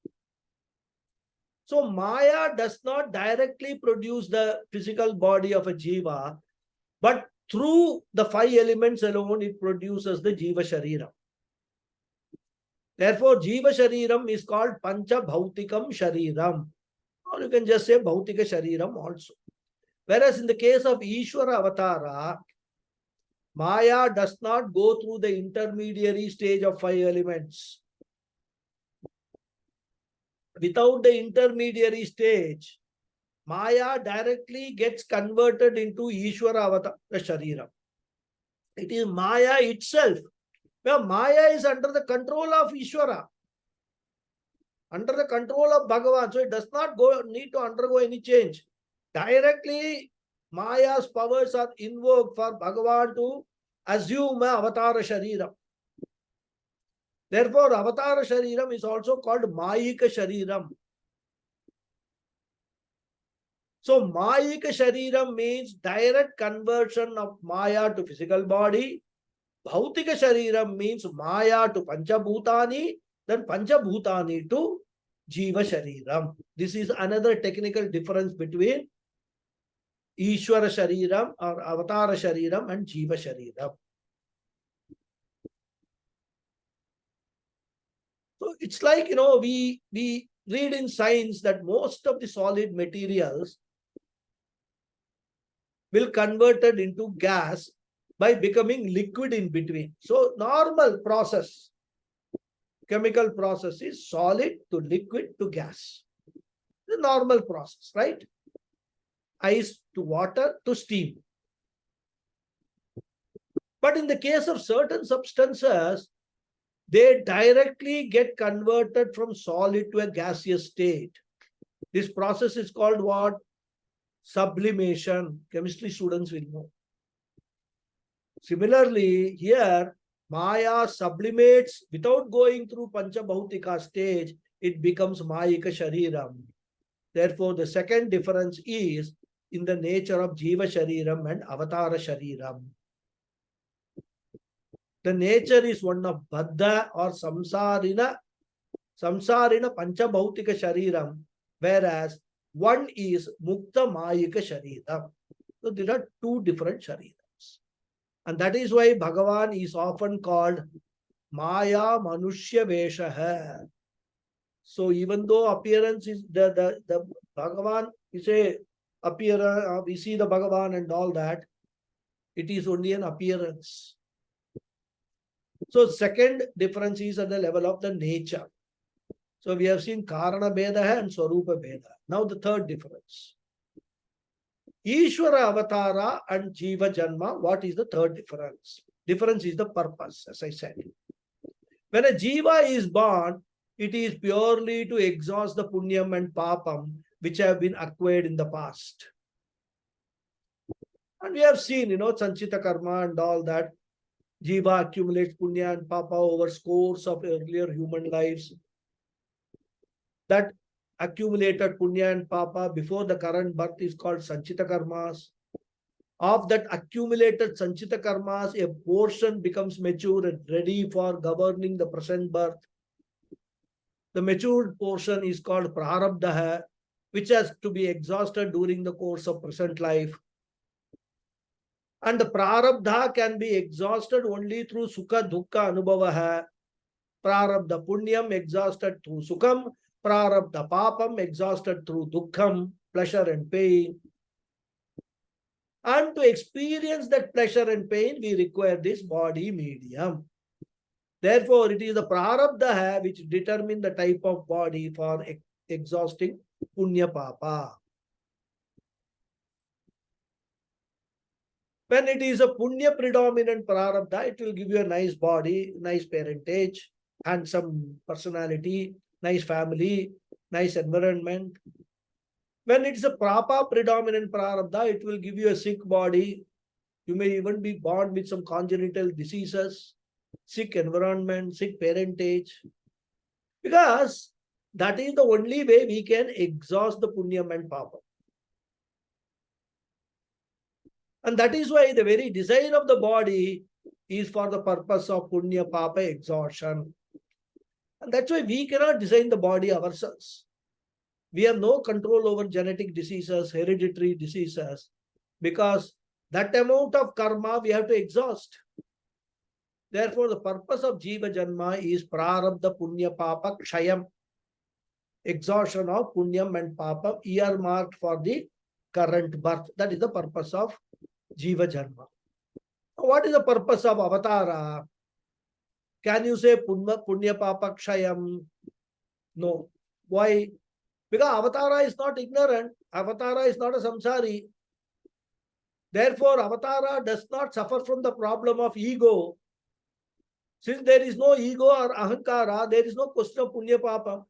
So Maya does not directly produce the physical body of a Jiva, but through the 5 elements alone, it produces the Jiva Shariram. Therefore, Jiva Shariram is called Pancha Bhautikam Shariram. Or you can just say Bhautika Shariram also. Whereas in the case of Ishwara Avatara, Maya does not go through the intermediary stage of 5 elements. Without the intermediary stage, Maya directly gets converted into Ishwara Avatara Shariram. It is Maya itself. Well, Maya is under the control of Ishwara, under the control of Bhagawad. So it does not need to undergo any change. Directly, Maya's powers are invoked for Bhagwan to assume Avatara Shariram. Therefore, Avatara Shariram is also called Mayika Shariram. So Mayika Shariram means direct conversion of Maya to physical body. Bhautika Shariram means Maya to Panchabhutani, then Panchabhutani to Jiva Shariram. This is another technical difference between Ishwara Shariram or Avatara Shariram and Jiva Shariram. So it's like, we read in science that most of the solid materials will converted into gas by becoming liquid in between. So normal process, chemical process is solid to liquid to gas. The normal process, right? Ice to water to steam. But in the case of certain substances, they directly get converted from solid to a gaseous state. This process is called what? Sublimation. Chemistry students will know. Similarly, here, Maya sublimates without going through Panchabhautika stage, it becomes Mayika Shariram. Therefore, the second difference is in the nature of Jiva Shariram and Avatara Shariram. The nature is one of Baddha or Samsarina Panchabhautika Shariram, whereas one is Mukta Mayika Shariram. So there are two different Sharirams. And that is why Bhagavan is often called Maya Manushya Veshaha. So even though appearance is the Bhagavan is a appearance, we see the Bhagavan and all that, it is only an appearance. So second difference is at the level of the nature. So we have seen Karana Beda and Swarupa Beda. Now the third difference. Ishwara Avatara and Jiva Janma, what is the third difference? Difference is the purpose, as I said. When a Jiva is born, it is purely to exhaust the Punyam and Papam which have been acquired in the past. And we have seen, Sanchita Karma and all that. Jiva accumulates Punya and Papa over scores of earlier human lives. That accumulated Punya and Papa before the current birth is called Sanchita Karmas. Of that accumulated Sanchita Karmas, a portion becomes mature and ready for governing the present birth. The matured portion is called Prarabdha, which has to be exhausted during the course of present life. And the Prarabdha can be exhausted only through Sukha Dukkha Anubhavaha. Prarabdha Punyam exhausted through Sukham. Prarabdha Papam exhausted through Dukkham, pleasure and pain. And to experience that pleasure and pain, we require this body medium. Therefore, it is the Prarabdha which determine the type of body for exhausting Punya Papa. When it is a Punya predominant Prarabdha, it will give you a nice body, nice parentage, handsome personality, nice family, nice environment. When it is a Papa predominant Prarabdha, it will give you a sick body. You may even be born with some congenital diseases, sick environment, sick parentage. Because that is the only way we can exhaust the Punyam and Papa. And that is why the very design of the body is for the purpose of Punya Papa exhaustion. And that's why we cannot design the body ourselves. We have no control over genetic diseases, hereditary diseases, because that amount of karma we have to exhaust. Therefore, the purpose of Jiva Janma is Prarabdha Punya Papa Kshayam, exhaustion of Punyam and Papa earmarked for the current birth. That is the purpose of Jiva Janma. What is the purpose of Avatara? Can you say Punya Papa Kshayam? No. Why? Because Avatara is not ignorant. Avatara is not a samsari. Therefore, Avatara does not suffer from the problem of ego. Since there is no ego or ahankara, there is no question of Punya Papa.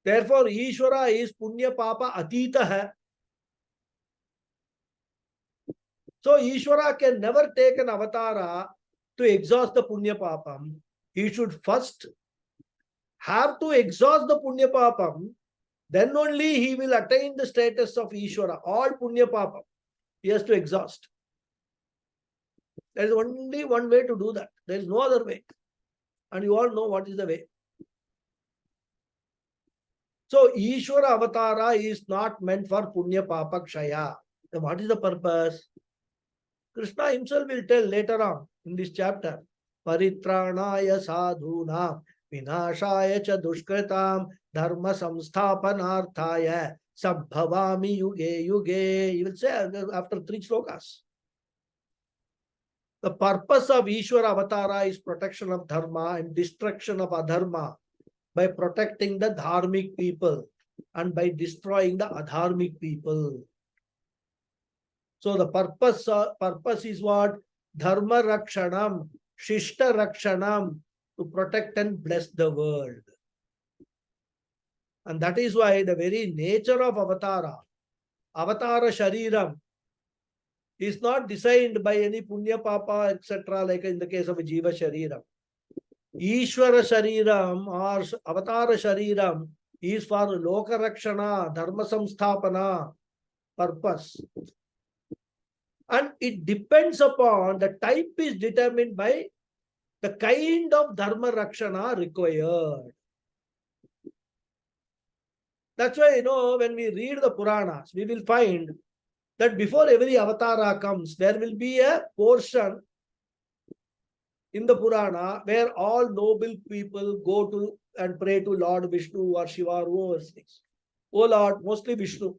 Therefore, Ishvara is Punya Papa Atita. So, Ishvara can never take an avatara to exhaust the Punya Papam. He should first have to exhaust the Punya Papam. then only he will attain the status of Ishvara. All Punya Papa, he has to exhaust. There is only one way to do that. There is no other way. And you all know what is the way. So, Ishvara Avatara is not meant for Punya Papa Kshaya. Then what is the purpose? Krishna himself will tell later on in this chapter. Paritranaya sadhuna vinashaya cha dushkritam dharma samsthapanarthaya sabhavami yuge yuge. He will say after 3 slokas. The purpose of Ishvara Avatara is protection of dharma and destruction of adharma by protecting the dharmic people and by destroying the adharmic people. So the purpose is what? Dharma Rakshanam, Shishta Rakshanam, to protect and bless the world. And that is why the very nature of Avatara Shariram, is not designed by any Punya Papa, etc., like in the case of Jiva Shariram. Ishvara Shariram or Avatara Shariram is for Loka Rakshana, Dharma Samsthapana purpose. And it depends upon, the type is determined by the kind of Dharma Rakshana required. That's why, when we read the Puranas, we will find that before every avatara comes, there will be a portion in the Purana where all noble people go to and pray to Lord Vishnu or Shiva or whoever things. Oh Lord, mostly Vishnu.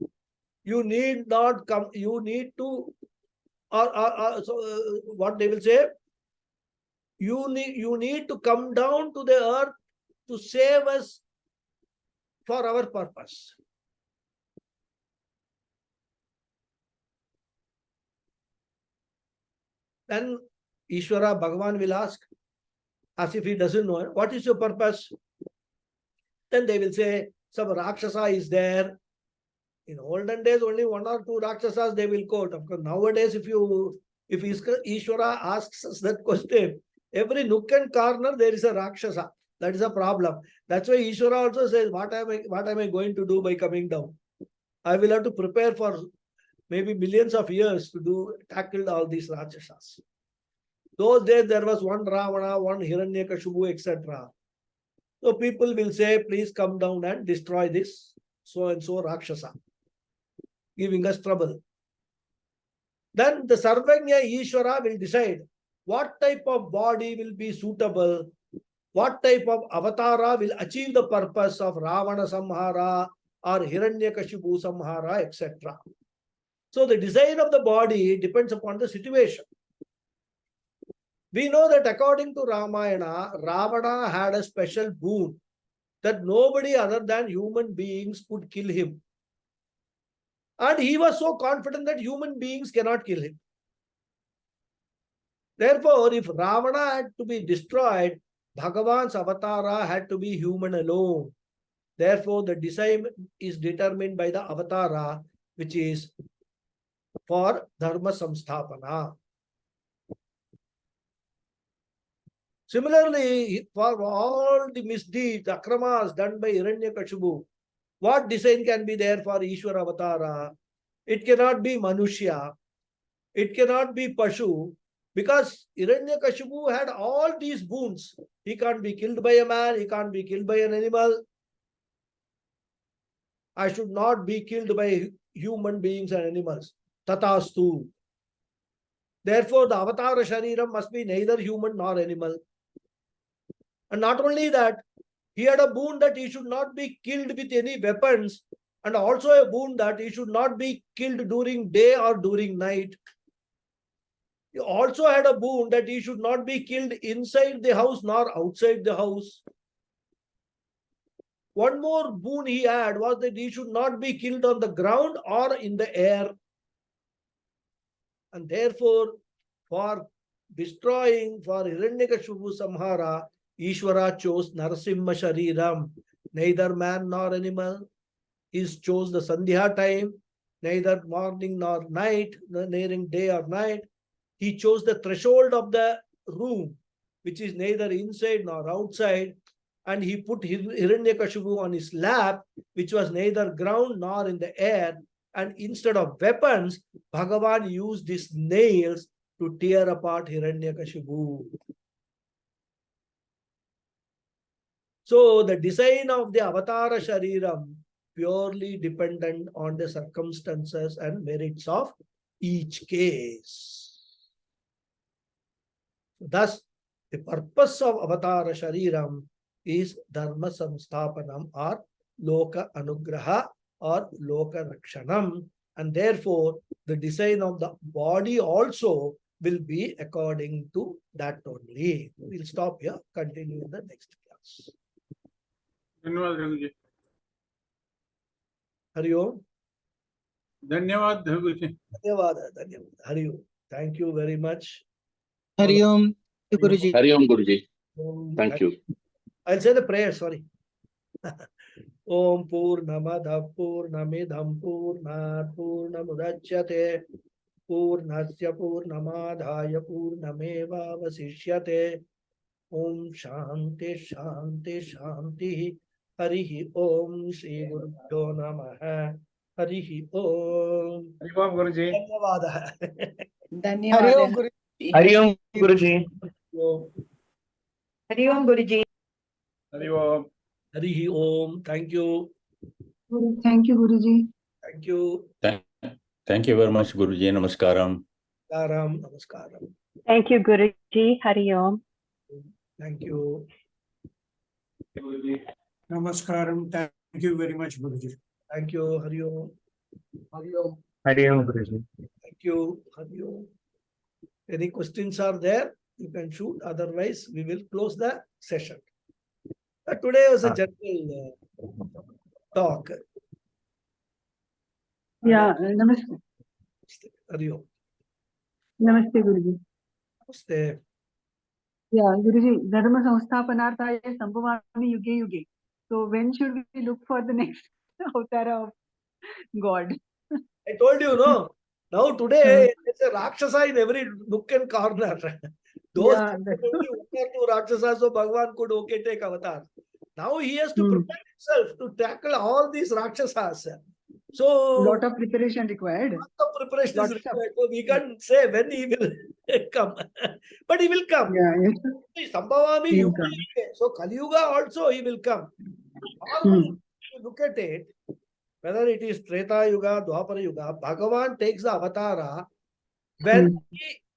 You need not come, you need to, what they will say, you need to come down to the earth to save us for our purpose. Then Ishvara, Bhagavan will ask, as if he doesn't know, what is your purpose? Then they will say, some Rakshasa is there. In olden days, only 1 or 2 Rakshasas they will quote. Of course, nowadays, if Ishvara asks us that question, every nook and corner there is a Rakshasa. That is a problem. That's why Ishvara also says, what am I going to do by coming down? I will have to prepare for maybe millions of years to tackle all these Rakshasas. Those days there was one Ravana, one Hiranyakashipu, etc. So people will say, please come down and destroy this so and so Rakshasa, giving us trouble. Then the Sarvanya Ishvara will decide what type of body will be suitable, what type of avatara will achieve the purpose of Ravana Samhara or Hiranyakashipu Samhara, etc. So the design of the body depends upon the situation. We know that according to Ramayana, Ravana had a special boon that nobody other than human beings could kill him. And he was so confident that human beings cannot kill him. Therefore, if Ravana had to be destroyed, Bhagavan's avatara had to be human alone. Therefore, the design is determined by the avatara, which is for Dharma Samsthapana. Similarly, for all the misdeeds, akramas done by Hiranyakashipu, what design can be there for Ishvara Avatara? It cannot be Manushya. It cannot be Pashu. Because Hiranyakashipu had all these boons. He can't be killed by a man. He can't be killed by an animal. I should not be killed by human beings and animals. Tatastu. Therefore, the Avatara Shariram must be neither human nor animal. And not only that, he had a boon that he should not be killed with any weapons, and also a boon that he should not be killed during day or during night. He also had a boon that he should not be killed inside the house nor outside the house. One more boon he had was that he should not be killed on the ground or in the air. And therefore, for destroying, for Hiranyakashipu Samhara, Ishvara chose Narasimha Shariram, neither man nor animal. He chose the Sandhya time, neither morning nor night, neither day or night. He chose the threshold of the room, which is neither inside nor outside. and he put Hiranyakashipu on his lap, which was neither ground nor in the air. And instead of weapons, Bhagavan used his nails to tear apart Hiranyakashipu. So the design of the Avatara Shariram purely dependent on the circumstances and merits of each case. Thus, the purpose of Avatara Shariram is Dharma Samsthapanam or Loka Anugraha or Loka Rakshanam, and therefore the design of the body also will be according to that only. We'll stop here, continue in the next class. धन्यवाद रघु जी. Hari Om. धन्यवाद रघु जी. Dhanyawad. Hari Om. Thank you very much. Hari Om, Guruji. Hari Om Guruji. Om. Thank you. I'll say the prayer, sorry. Om Purnamadav Purnamidham Purnat Purnamudachyate Purnasya Purnamadhaya Purnameva Vasishyate. Om Shanti Shanti Shanti. Harihi Om Shri Gurubhyo Namaha. Harihi Om. Hari Om Guruji. Dhanyawad. Hari Om, Guruji. Hari Om Guruji. Om. Hari Om Guruji. Hari Om. Harihi Om. Thank you. Thank you, Guruji. Thank you. Thank you very much, Guruji. Namaskaram. Namaskaram. Namaskaram. Thank you, Guruji. Hari Om. Thank you. Namaskaram. Thank you very much, Guruji. Thank you. Hari Om. Hari Om. Hari Om Guruji. Thank you. Hari Om. Any questions are there? You can shoot. Otherwise, we will close the session. Today was a general talk. Yeah, namaste. Hari Om. Namaste, Guruji. Namaste. Yeah, Guruji, Dharma Samsthapanarthaya Sambhavami Yuge Yuge. So when should we look for the next avatar of God? I told you, no? Now today, there's a Rakshasa in every nook and corner. Those Yeah, only one or two Rakshasas, so Bhagavan could okay take avatar. Now he has to prepare himself to tackle all these Rakshasas. So, lot of preparation required. lot of preparation is Lots of- required. So we can't say when he will come. But he will come. Yeah, Sambhavami He will Yuga come. Yuga. So Kali Yuga also he will come. Normally, if you look at it, whether it is Treta Yuga, Dwapara Yuga, Bhagavan takes the avatara when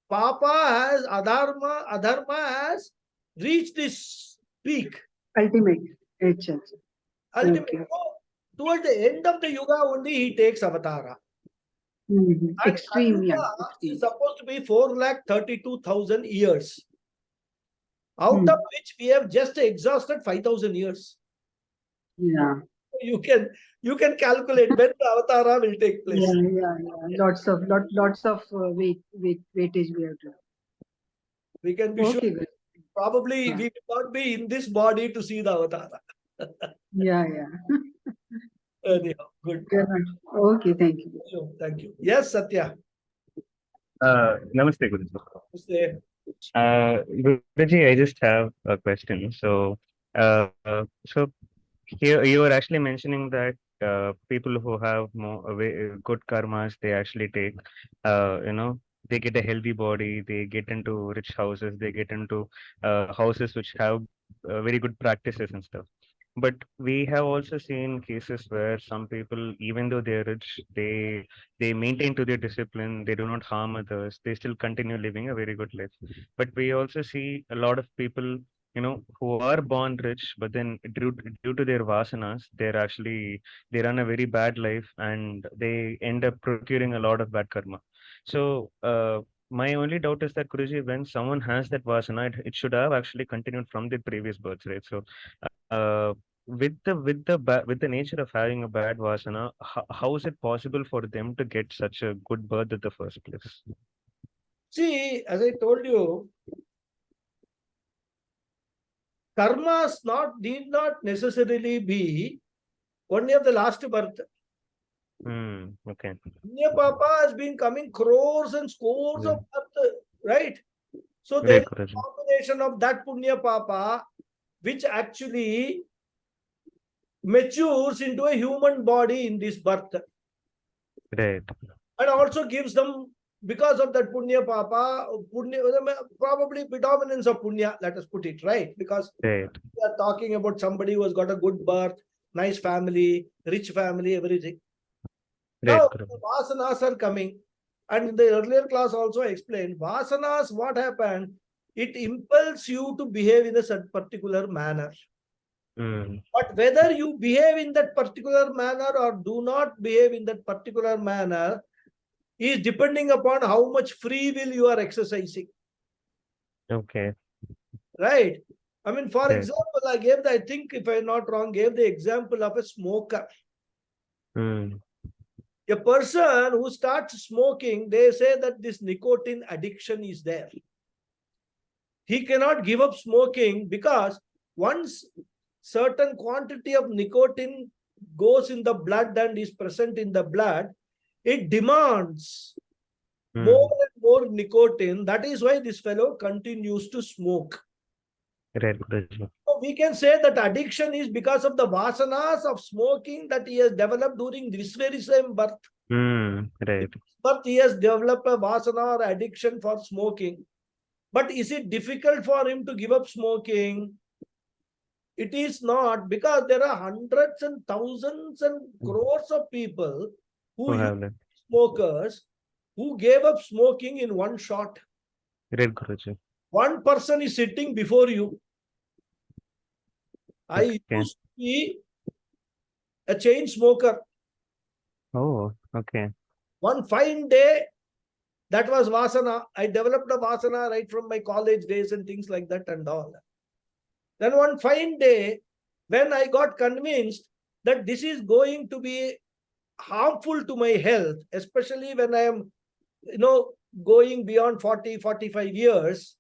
Papa has Adharma has reached this peak. ultimate. Ultimate. Ultimately, Okay. toward the end of the Yuga only he takes avatara. And Extreme, yeah. Kali-yuga Extreme. is supposed to be 4,32,000 years, out of which we have just exhausted 5,000 years. Yeah. You can calculate when the avatara will take place. Yeah. Lots of weightage we have to. We can be Okay, sure. good. Probably Yeah. we will not be in this body to see the avatara. Yeah. Anyhow, good. Okay, thank you. Thank you. Yes, Satya. Namaste Guruji. Namaste. Guruji, I just have a question. So here you were actually mentioning that people who have more good karmas, they actually take, they get a healthy body, they get into rich houses, they get into houses which have very good practices and stuff. But we have also seen cases where some people, even though they're rich, they maintain to their discipline, they do not harm others, they still continue living a very good life. But we also see a lot of people, who are born rich, but then due to their vasanas, they run a very bad life and they end up procuring a lot of bad karma. So my only doubt is that, Guruji, when someone has that vasana, it should have actually continued from the previous births, right? So with the nature of having a bad vasana, how is it possible for them to get such a good birth at the first place? See, as I told you, karmas need not necessarily be only of the last birth. Okay. Punya Papa has been coming crores and scores of birth, right? So Right, there is a Guruji. combination of that Punya Papa which actually matures into a human body in this birth, Right. and also gives them, because of that punya papa, punya, probably predominance of punya, let us put it, right? Because Right. we are talking about somebody who has got a good birth, nice family, rich family, everything. Right, Now, Guruji. the vasanas are coming. And in the earlier class also I explained, vasanas, what happened? It impels you to behave in a particular manner. Mm. But whether you behave in that particular manner or do not behave in that particular manner is depending upon how much free will you are exercising. Okay. Right? I mean, for Right. example, I think if I'm not wrong, gave the example of a smoker. Mm. A person who starts smoking, they say that this nicotine addiction is there. He cannot give up smoking because once certain quantity of nicotine goes in the blood and is present in the blood, it demands more and more nicotine. That is why this fellow continues to smoke. Right, Guruji. So we can say that addiction is because of the vasanas of smoking that he has developed during this very same birth. Right. But he has developed a vasana or addiction for smoking. But is it difficult for him to give up smoking? It is not, because there are hundreds and thousands and crores of people Who who have use that? smokers who gave up smoking in one shot. Right, Guruji. One person is sitting before you. I Okay. used to be a chain smoker. Oh, okay. One fine day, that was vasana. I developed a vasana right from my college days and things like that and all. Then one fine day, when I got convinced that this is going to be harmful to my health, especially when I am, going beyond 40, 45 years,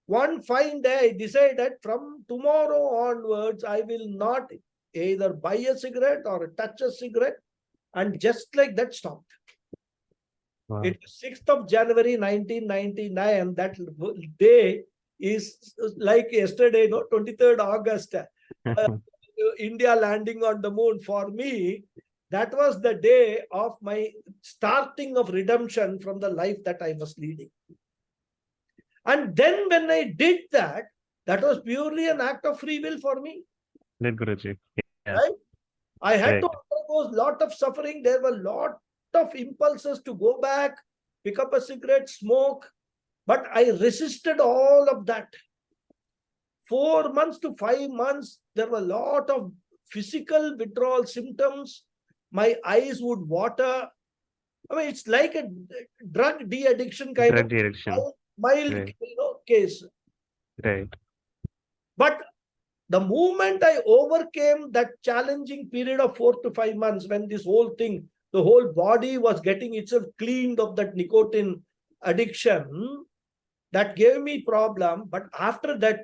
one fine day I decided from tomorrow onwards, I will not either buy a cigarette or touch a cigarette, and just like that stopped. Wow. It was 6th of January 1999. That day is like yesterday, 23rd August. India landing on the moon. For me, that was the day of my starting of redemption from the life that I was leading. And then when I did that, that was purely an act of free will for me. Right, Guruji. Yeah. Right? I had Right. to undergo a lot of suffering. There were a lot of impulses to go back, pick up a cigarette, smoke. But I resisted all of that. 4 months to 5 months, there were a lot of physical withdrawal symptoms. My eyes would water. I mean, it's like a drug de-addiction kind Drug of direction. mild Right. case. Right. But the moment I overcame that challenging period of 4 to 5 months, when this whole thing, the whole body was getting itself cleaned of that nicotine addiction, that gave me problem. But after that,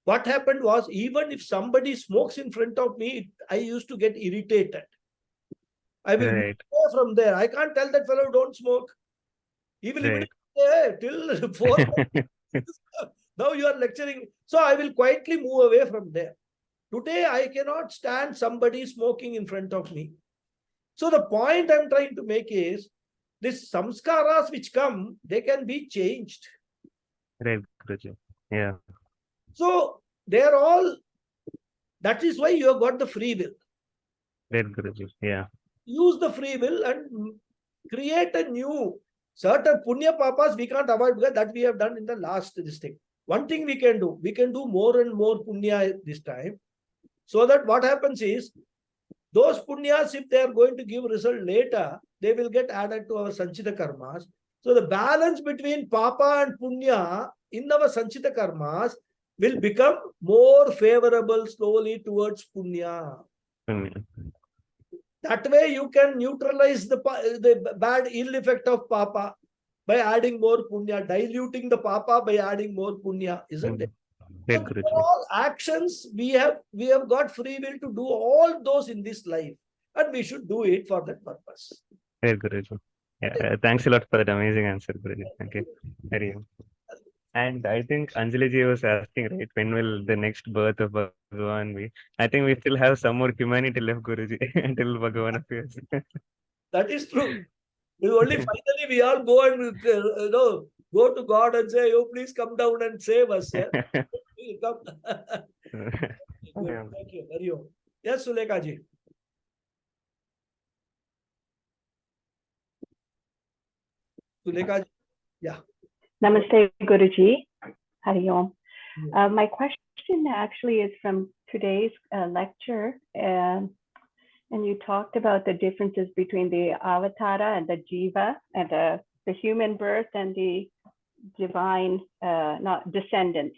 what happened was, even if somebody smokes in front of me, I used to get irritated. I will Right. move away from there. I can't tell that fellow don't smoke. He will Right. immediately till 4. Now you are lecturing. So I will quietly move away from there. Today, I cannot stand somebody smoking in front of me. So the point I'm trying to make is, these samskaras which come, they can be changed. Right, Guruji. Yeah. So they are all, that is why you have got the free will. Right, Guruji. Yeah. Use the free will and create a new certain punya papas we can't avoid, because that we have done in the last this thing. One thing we can do more and more punya this time, so that what happens is, those punyas, if they are going to give result later, they will get added to our sanchita karmas. So the balance between papa and punya in our sanchita karmas will become more favorable slowly towards punya. That way you can neutralize the bad ill effect of papa by adding more punya, diluting the papa by adding more punya, isn't it? Right, So Guruji. all actions we have got free will to do all those in this life, and we should do it for that purpose. Right, Guruji. Yeah. Thanks a lot for that amazing answer, Guruji. Thank you. Very And I think Anjali ji was asking, right, when will the next birth of Bhagavan be? I think we still have some more humanity left, Guruji, until Bhagavan appears. That is true. Only finally we all go and go to God and say, "Oh, please come down and save us." Yeah? Come. Good. Yeah. Thank you. Hari Om. Yes, Sulekha ji. Sulekha ji. Yeah. Namaste, Guruji. Hari Om. Yeah. My question actually is from today's lecture. And you talked about the differences between the avatara and the jiva, and the human birth and the divine, not descendants.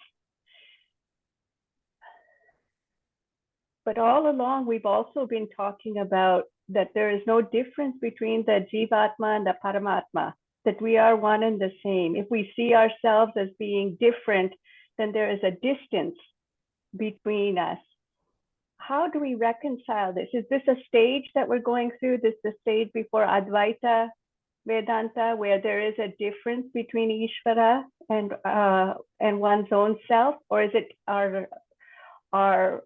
But all along, we've also been talking about that there is no difference between the jivatma and the paramatma, that we are one and the same. If we see ourselves as being different, then there is a distance between us. How do we reconcile this? Is this a stage that we're going through? This is the stage before Advaita Vedanta, where there is a difference between Ishvara and one's own self, or is it our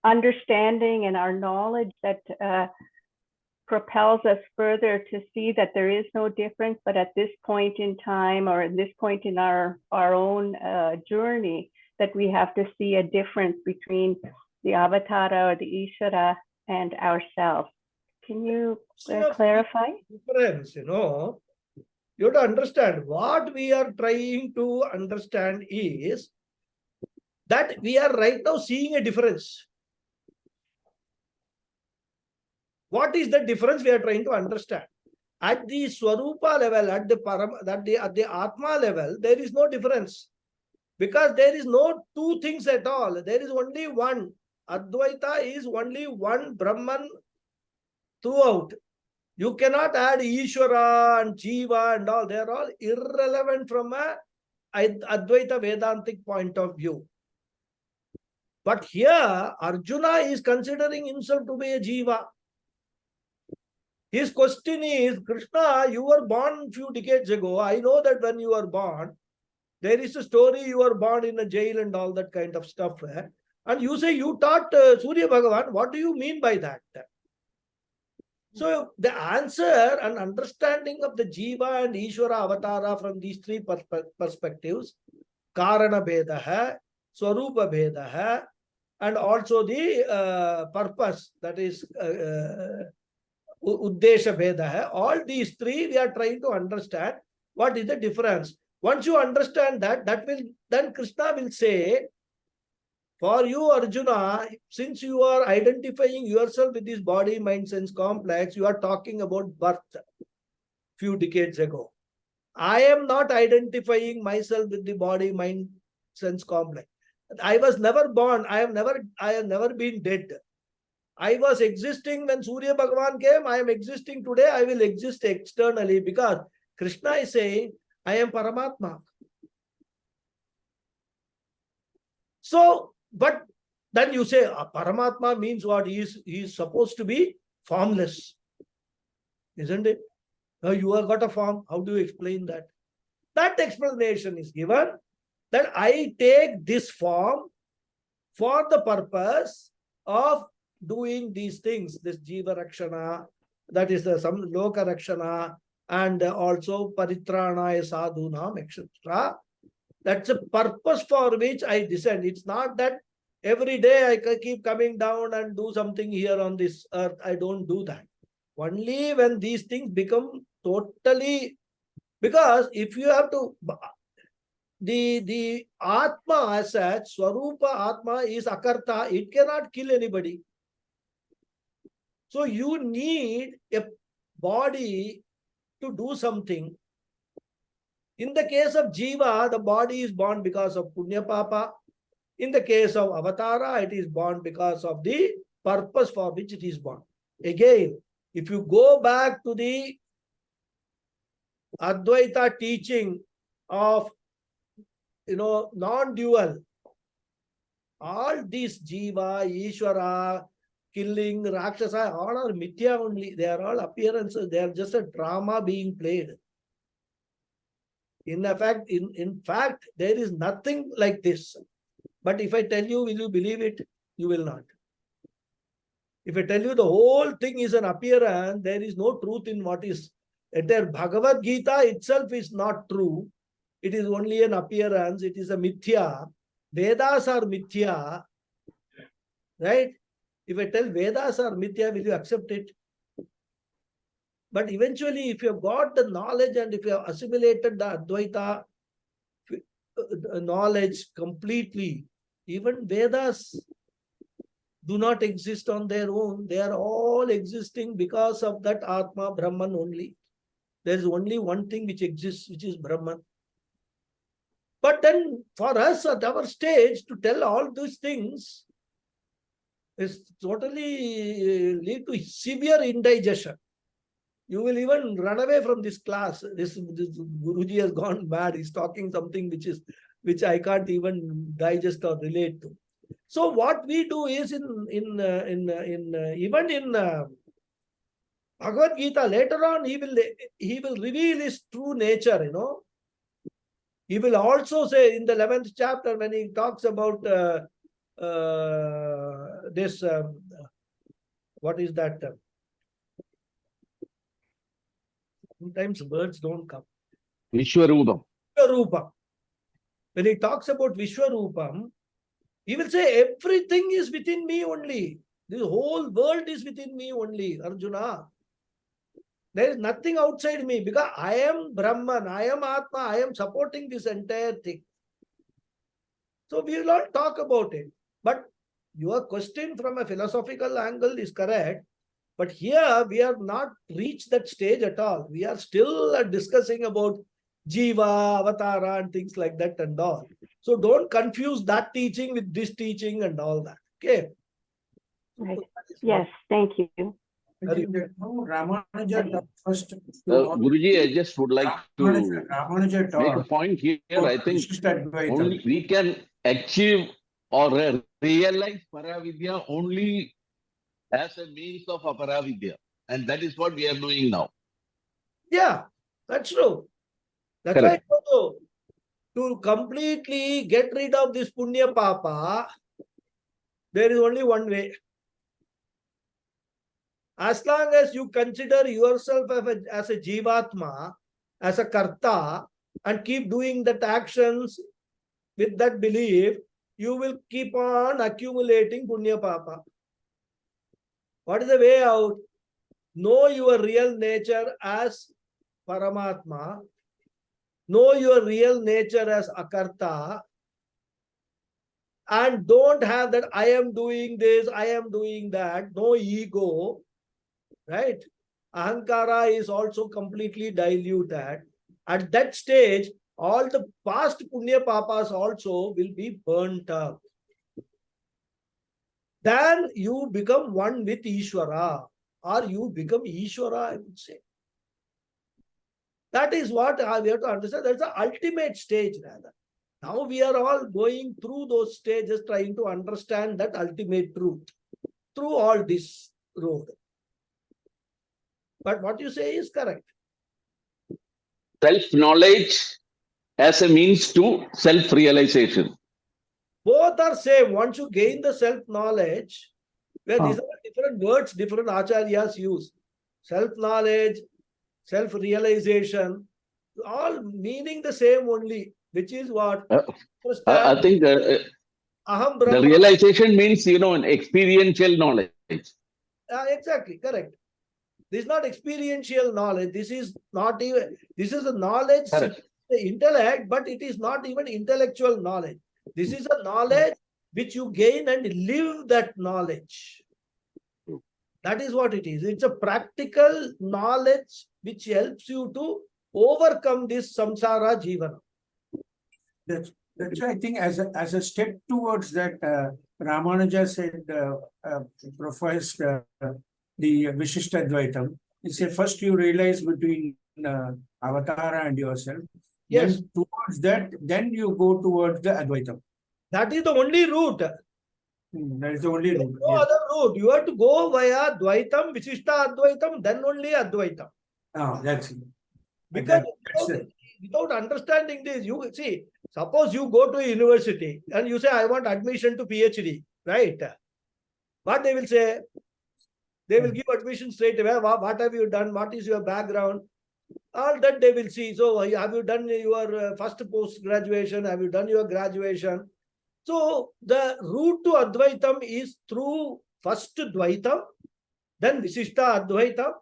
understanding and our knowledge that propels us further to see that there is no difference, but at this point in time, or at this point in our own journey, that we have to see a difference between the avatara or the Ishvara and ourselves? Can you clarify? Difference, you have to understand what we are trying to understand is that we are right now seeing a difference. What is the difference we are trying to understand? At the Swarupa level, at the Atma level, there is no difference. Because there is no two things at all. There is only one. Advaita is only one Brahman throughout. You cannot add Ishvara and Jiva and all. They are all irrelevant from a Advaita Vedantic point of view. But here, Arjuna is considering himself to be a Jiva. His question is, Krishna, you were born a few decades ago. I know that when you were born, there is a story you were born in a jail and all that kind of stuff. And you say you taught Surya Bhagavan. What do you mean by that? So the answer and understanding of the Jiva and Ishvara Avatara from these three perspectives, Karana Bhedaha, Swarupa Bhedaha, and also the purpose, that is Uddesha Bhedaha, all these three we are trying to understand what is the difference. Once you understand that, then Krishna will say, for you, Arjuna, since you are identifying yourself with this body, mind, sense complex, you are talking about birth few decades ago. I am not identifying myself with the body, mind, sense complex. I was never born. I have never been dead. I was existing when Surya Bhagavan came. I am existing today. I will exist externally because Krishna is saying, I am Paramatma. So, but then you say, Paramatma means what? He is supposed to be formless. Isn't it? Now you have got a form. How do you explain that? That explanation is given that I take this form for the purpose of doing these things, this Jiva Rakshana, that is some Loka Rakshana, and also Paritranaya Sadhunam, etc. That's a purpose for which I descend. It's not that every day I keep coming down and do something here on this earth. I don't do that. Only when these things become totally, because if you have to, the Atma as such, Swarupa Atma is Akarta, it cannot kill anybody. So you need a body to do something. In the case of Jiva, the body is born because of Punya Papa. In the case of Avatara, it is born because of the purpose for which it is born. Again, if you go back to the Advaita teaching of, non-dual, all these Jiva, Ishvara, killing, Rakshasa, all are Mithya only. They are all appearances. They are just a drama being played. In fact, there is nothing like this. But if I tell you, will you believe it? You will not. If I tell you the whole thing is an appearance, there is no truth in what is. Entire Bhagavad Gita itself is not true. It is only an appearance. It is a mithya. Vedas are mithya. Right? If I tell Vedas are mithya, will you accept it? But eventually, if you have got the knowledge and if you have assimilated the Advaita knowledge completely, even Vedas do not exist on their own. They are all existing because of that Atma, Brahman only. There is only one thing which exists, which is Brahman. But then for us at our stage to tell all these things is totally lead to severe indigestion. You will even run away from this class. This Guruji has gone mad. He's talking something which I can't even digest or relate to. So what we do is even in Bhagavad Gita later on he will reveal his true nature. He will also say in the 11th chapter when he talks about this what is that? Sometimes words don't come. Vishwarupam. Vishwarupam. When he talks about Vishwarupam, he will say everything is within me only. The whole world is within me only, Arjuna. There is nothing outside me because I am Brahman, I am Atma, I am supporting this entire thing. So we will not talk about it. But your question from a philosophical angle is correct. But here we have not reached that stage at all. We are still discussing about Jiva, Avatara and things like that and all. So don't confuse that teaching with this teaching and all that. Okay. Right. Yes, thank you. Ramanuja taught first. Guruji, I just would like to Ramanuja make a taught point here. I think only we can achieve or realize Paravidya only as a means of Aparavidya. And that is what we are doing now. Yeah, that's true. That's Correct. why I told you, to completely get rid of this Punya Papa, there is only one way. As long as you consider yourself as a Jivatma, as a Karta, and keep doing that actions with that belief, you will keep on accumulating Punya Papa. What is the way out? Know your real nature as Paramatma. Know your real nature as Akarta. And don't have that I am doing this, I am doing that. No ego. Right? Ahankara is also completely diluted. At that stage, all the past Punya Papas also will be burnt up. Then you become one with Ishvara, or you become Ishvara, I would say. That is what we have to understand. That's the ultimate stage, rather. Now we are all going through those stages, trying to understand that ultimate truth through all this road. But what you say is correct. Self-knowledge as a means to self-realization. Both are same. Once you gain the self-knowledge, where these are different words, different acharyas use. Self-knowledge, self-realization, all meaning the same only, which is what? I think Aham the Brahma. realization means, an experiential knowledge. Exactly, correct. This is not experiential knowledge. This is not even, this is a knowledge, the intellect, but it is not even intellectual knowledge. This is a knowledge which you gain and live that knowledge. That is what it is. It's a practical knowledge which helps you to overcome this samsara jivana. That's why I think as a step towards that, Ramanuja said, professed the Vishishtadvaitam. He said, first you realize between Avatara and yourself. Yes. Then towards that, then you go towards the Advaitam. That is the only route. That is the only route. No other route. You have to go via Dvaitam, Vishishta Advaitam, then only Advaitam. That's it. Because without understanding this, you see, suppose you go to a university and you say, I want admission to PhD, right? What they will say? They will give admission straight away. What have you done? What is your background? All that they will see. So, have you done your first post graduation? Have you done your graduation? So, the route to Advaitam is through first Dvaitam, then Visishta Advaitam,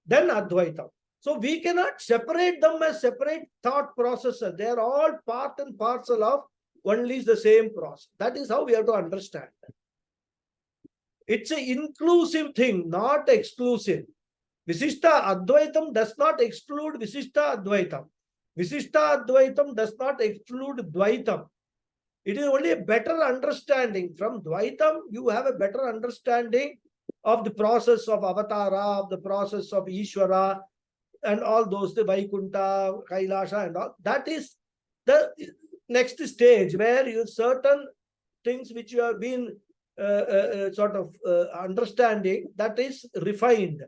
then Advaitam. So, we cannot separate them as separate thought processes. They are all part and parcel of only the same process. That is how we have to understand. It's an inclusive thing, not exclusive. Visishta Advaitam does not exclude Visishta Advaitam. Visishta Advaitam does not exclude Dvaitam. It is only a better understanding. From Dvaitam, you have a better understanding of the process of Avatara, of the process of Ishvara, and all those, the Vaikunta, Kailasha, and all. That is the next stage where you certain things which you have been understanding, that is refined.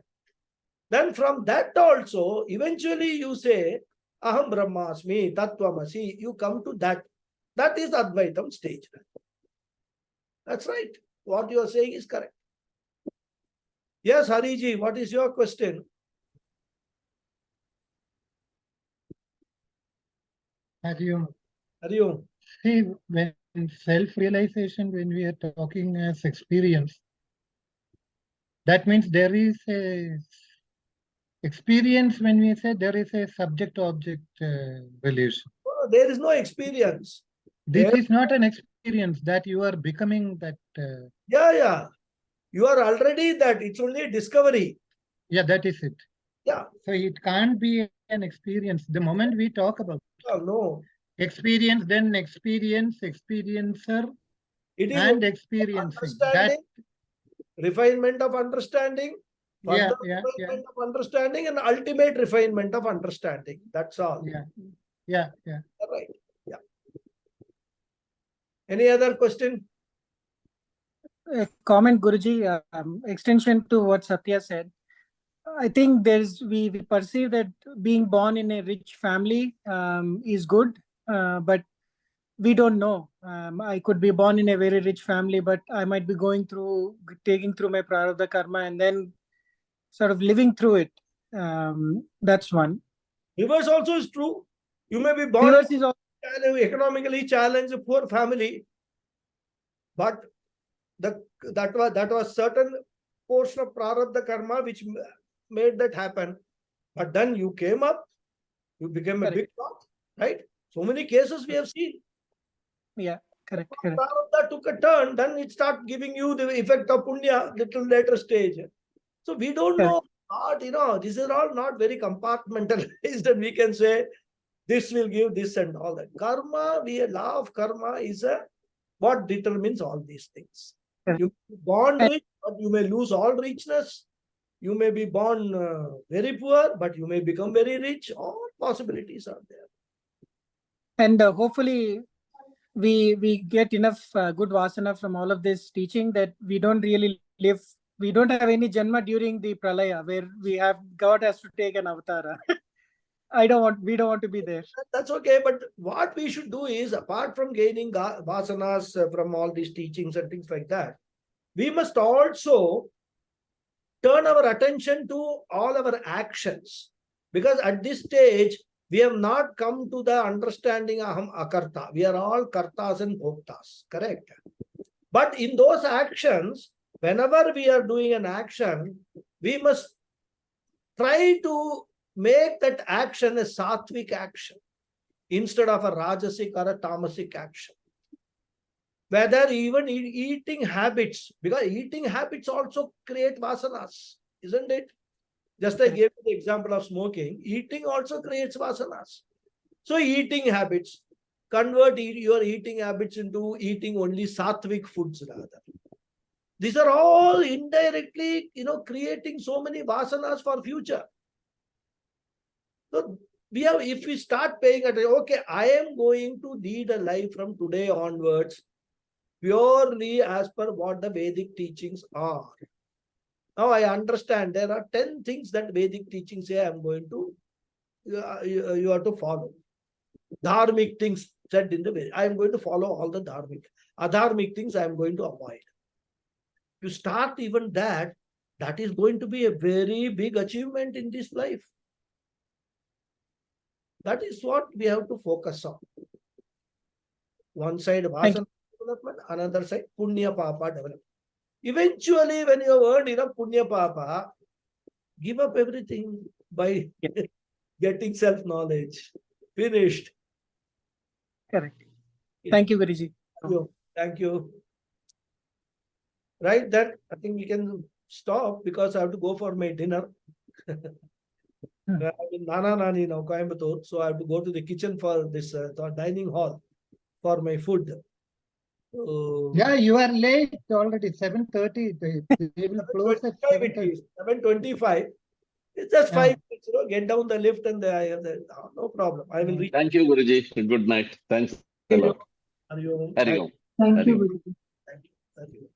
Then from that also, eventually you say, Aham Brahmasmi, Tattvamasi, you come to that. That is Advaitam stage. That's right. What you are saying is correct. Yes, Hariji, what is your question? Hariom. Hariom. See, when self-realization, when we are talking as experience, that means there is a experience. When we say there is a subject-object relation. Oh, there is no experience. This is not an experience that you are becoming that. Yeah. You are already that. It's only a discovery. Yeah, that is it. Yeah. So it can't be an experience. The moment we talk about no experience, then experience, experiencer, it is and experiencing. That, refinement of understanding, further refinement of understanding, and ultimate refinement of understanding. That's all. Yeah. Right. Yeah. Any other question? Comment, Guruji, extension to what Satya said. I think we perceive that being born in a rich family is good, but we don't know. I could be born in a very rich family, but I might be taking through my prarabdha karma and then sort of living through it. That's one. Reverse also is true. You may be born in an economically challenged poor family, but that was certain portion of prarabdha karma which made that happen. But then you came up, you became a big shot, right? So many cases we have seen. Yeah, correct. Prarabdha took a turn, then it started giving you the effect of punya little later stage. So we don't know. This is all not very compartmentalized, and we can say this will give this and all that. Karma, law of karma is what determines all these things. You may be born rich, but you may lose all richness. You may be born very poor, but you may become very rich. All possibilities are there. And hopefully we get enough good vasana from all of this teaching that we don't really live. We don't have any janma during the pralaya where God has to take an avatara. We don't want to be there. That's okay. But what we should do is, apart from gaining vasanas from all these teachings and things like that, we must also turn our attention to all our actions. Because at this stage, we have not come to the understanding aham akarta. We are all kartas and bhoktas. Correct? But in those actions, whenever we are doing an action, we must try to make that action a sattvic action instead of a rajasic or a tamasic action. Whether even eating habits, because eating habits also create vasanas, isn't it? Just I gave you the example of smoking. Eating also creates vasanas. So eating habits, convert your eating habits into eating only sattvic foods rather. These are all indirectly, creating so many vasanas for future. So if we start paying attention, okay, I am going to lead a life from today onwards purely as per what the Vedic teachings are. Now I understand there are 10 things that Vedic teachings say I'm going to, you have to follow. dharmic things said in the way. I am going to follow all the dharmic. Adharmic things I am going to avoid. You start even that, that is going to be a very big achievement in this life. That is what we have to focus on. One side vasana development, another side punya papa development. Eventually, when you have earned enough punya papa, give up everything by getting self-knowledge. Finished. Correct. Thank you, Guruji. Thank you. Thank you. Right, then I think we can stop because I have to go for my dinner. I'm in Nana Nani now, Coimbatore, so I have to go to the kitchen for this dining hall for my food. Yeah, you are late already. 7:30. They will close at 7:30. 7:25. It's just 5 minutes. Get down the lift and no problem. I will reach. Thank you, Guruji. Good night. Thanks a lot. Hari Om. Hari Om. Thank Hari you, Om. Guruji. Thank you. Thank you.